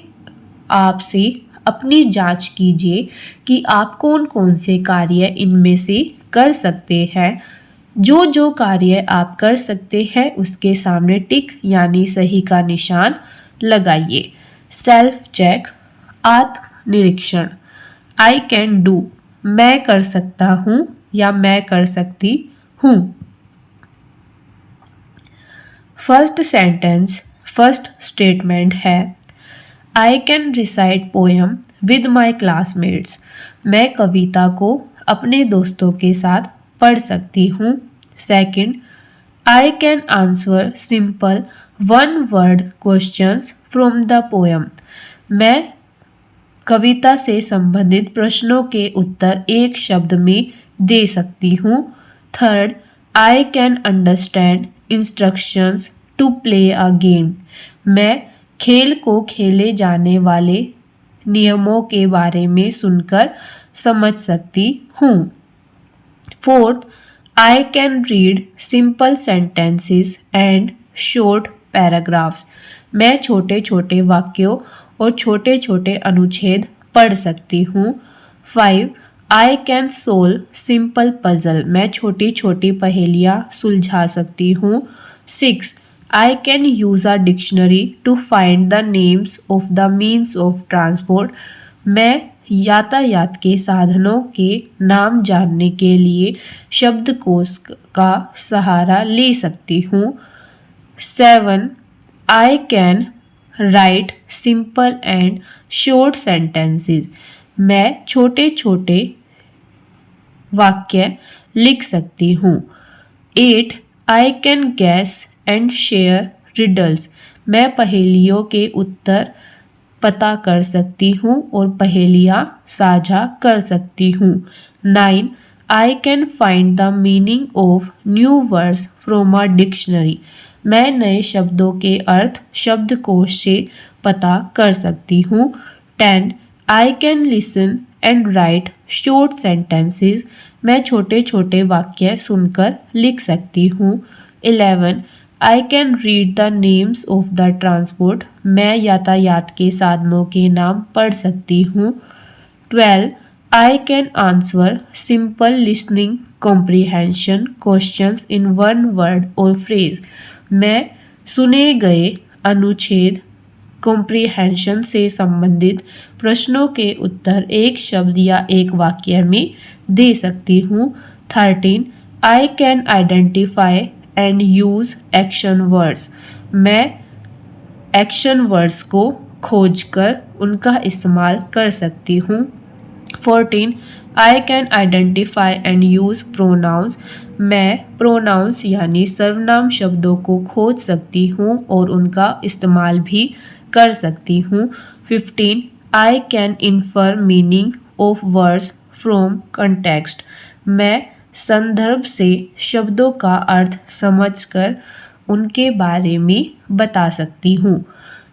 Speaker 1: आप से अपनी जांच कीजिए कि आप कौन कौन से कार्य इनमें से कर सकते हैं। जो जो कार्य आप कर सकते हैं उसके सामने टिक यानी सही का निशान लगाइए। सेल्फ चेक, आत्मनिरीक्षण। आई कैन डू, मैं कर सकता हूँ या मैं कर सकती हूँ। फर्स्ट सेंटेंस, फर्स्ट स्टेटमेंट है I can recite poem with my classmates, मैं कविता को अपने दोस्तों के साथ पढ़ सकती हूँ। Second, I can answer simple 1 word questions from the poem, मैं कविता से संबंधित प्रश्नों के उत्तर एक शब्द में दे सकती हूँ। Third, I can understand instructions to play a game, मैं खेल को खेले जाने वाले नियमों के बारे में सुनकर समझ सकती हूँ। Fourth, I can read simple sentences and short paragraphs, मैं छोटे छोटे वाक्यों और छोटे छोटे अनुच्छेद पढ़ सकती हूँ। 5, I can solve simple puzzle, मैं छोटी छोटी पहेलियाँ सुलझा सकती हूँ। 6, I can use a dictionary to find the names of the means of transport, मैं यातायात के साधनों के नाम जानने के लिए शब्दकोश का सहारा ले सकती हूँ। 7, I can write simple and short sentences, मैं छोटे छोटे वाक्य लिख सकती हूँ। 8, I can guess and share riddles, मैं पहेलियों के उत्तर पता कर सकती हूँ और पहेलियाँ साझा कर सकती हूँ। 9, I can find the meaning of new words from a dictionary, मैं नए शब्दों के अर्थ शब्दकोश से पता कर सकती हूँ। 10. I can listen and right short sentences. मैं छोटे छोटे वाक्य सुनकर लिख सकती हूँ। 11. I can read the names of the transport. मैं यातायात के साधनों के नाम पढ़ सकती हूँ। 12. I can answer simple listening comprehension questions in one word or phrase. मैं सुने गए अनुच्छेद कॉम्प्रिहेंशन से संबंधित प्रश्नों के उत्तर एक शब्द या एक वाक्य में दे सकती हूँ। 13. I can identify and use action words. मैं एक्शन वर्ड्स को खोजकर उनका इस्तेमाल कर सकती हूँ। 14. I can identify and use pronouns. मैं प्रोनाउंस यानी सर्वनाम शब्दों को खोज सकती हूँ और उनका इस्तेमाल भी कर सकती हूँ। 15. I can infer meaning of words from context. मैं संदर्भ से शब्दों का अर्थ समझकर उनके बारे में बता सकती हूँ।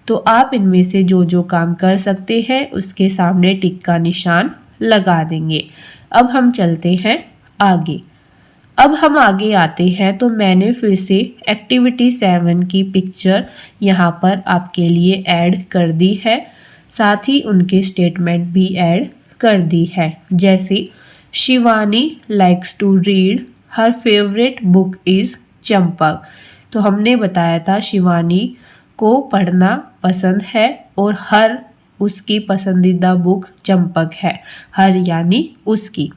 Speaker 1: तो आप इनमें से जो जो काम कर सकते हैं उसके सामने टिक का निशान लगा देंगे। अब हम चलते हैं आगे। अब हम आगे आते हैं तो मैंने फिर से एक्टिविटी 7 की पिक्चर यहाँ पर आपके लिए ऐड कर दी है, साथ ही उनके स्टेटमेंट भी ऐड कर दी है। जैसे Shivani likes to read, her favourite book is Champak. तो हमने बताया था शिवानी को पढ़ना पसंद है और हर उसकी पसंदीदा बुक चंपक है। हर यानी उसकी।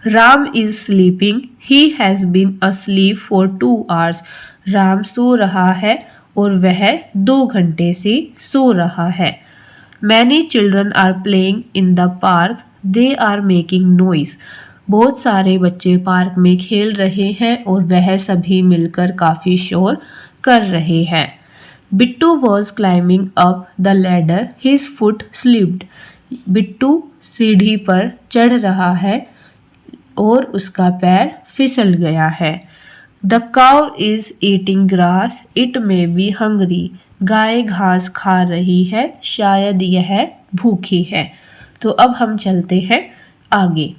Speaker 1: Ram is sleeping, he has been asleep for 2 hours. Ram सो रहा है और वह 2 घंटे से सो रहा है। Many children are playing in the park, they are making noise. बहुत सारे बच्चे पार्क में खेल रहे हैं और वह सभी मिलकर काफ़ी शोर कर रहे हैं। Bittu was climbing up the ladder, his foot slipped. Bittu सीढ़ी पर चढ़ रहा है और उसका पैर फिसल गया है। The cow is eating grass, it may be hungry. गाय घास खा रही है, शायद यह भूखी है। तो अब हम चलते हैं आगे।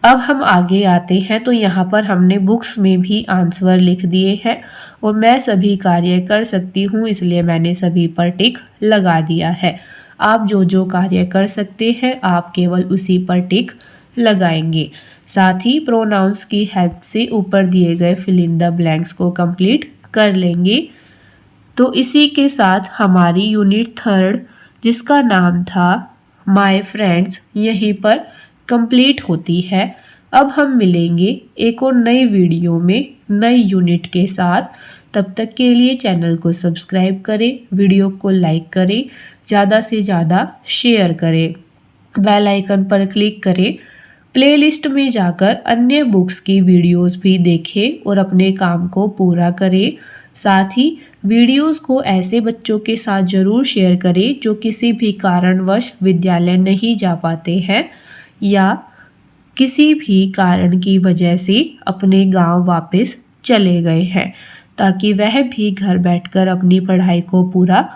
Speaker 1: अब हम आगे आते हैं तो यहाँ पर हमने बुक्स में भी आंसर लिख दिए हैं और मैं सभी कार्य कर सकती हूँ, इसलिए मैंने सभी पर टिक लगा दिया है। आप जो जो कार्य कर सकते हैं आप केवल उसी पर टिक लगाएंगे। साथ ही प्रोनाउंस की हेल्प से ऊपर दिए गए फिल इन द ब्लैंक्स को कंप्लीट कर लेंगे। तो इसी के साथ हमारी यूनिट 3 जिसका नाम था माय फ्रेंड्स यहीं पर कंप्लीट होती है। अब हम मिलेंगे एक और नई वीडियो में नई यूनिट के साथ। तब तक के लिए चैनल को सब्सक्राइब करें, वीडियो को लाइक करें, ज़्यादा से ज़्यादा शेयर करें, बेल आइकन पर क्लिक करें, प्लेलिस्ट में जाकर अन्य बुक्स की वीडियोस भी देखें और अपने काम को पूरा करें। साथ ही वीडियोस को ऐसे बच्चों के साथ ज़रूर शेयर करें जो किसी भी कारणवश विद्यालय नहीं जा पाते हैं या किसी भी कारण की वजह से अपने गांव वापस चले गए हैं, ताकि वह भी घर बैठकर अपनी पढ़ाई को पूरा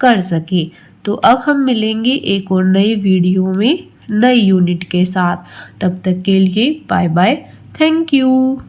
Speaker 1: कर सके। तो अब हम मिलेंगे एक और नई वीडियो में नई यूनिट के साथ। तब तक के लिए बाय बाय, थैंक यू।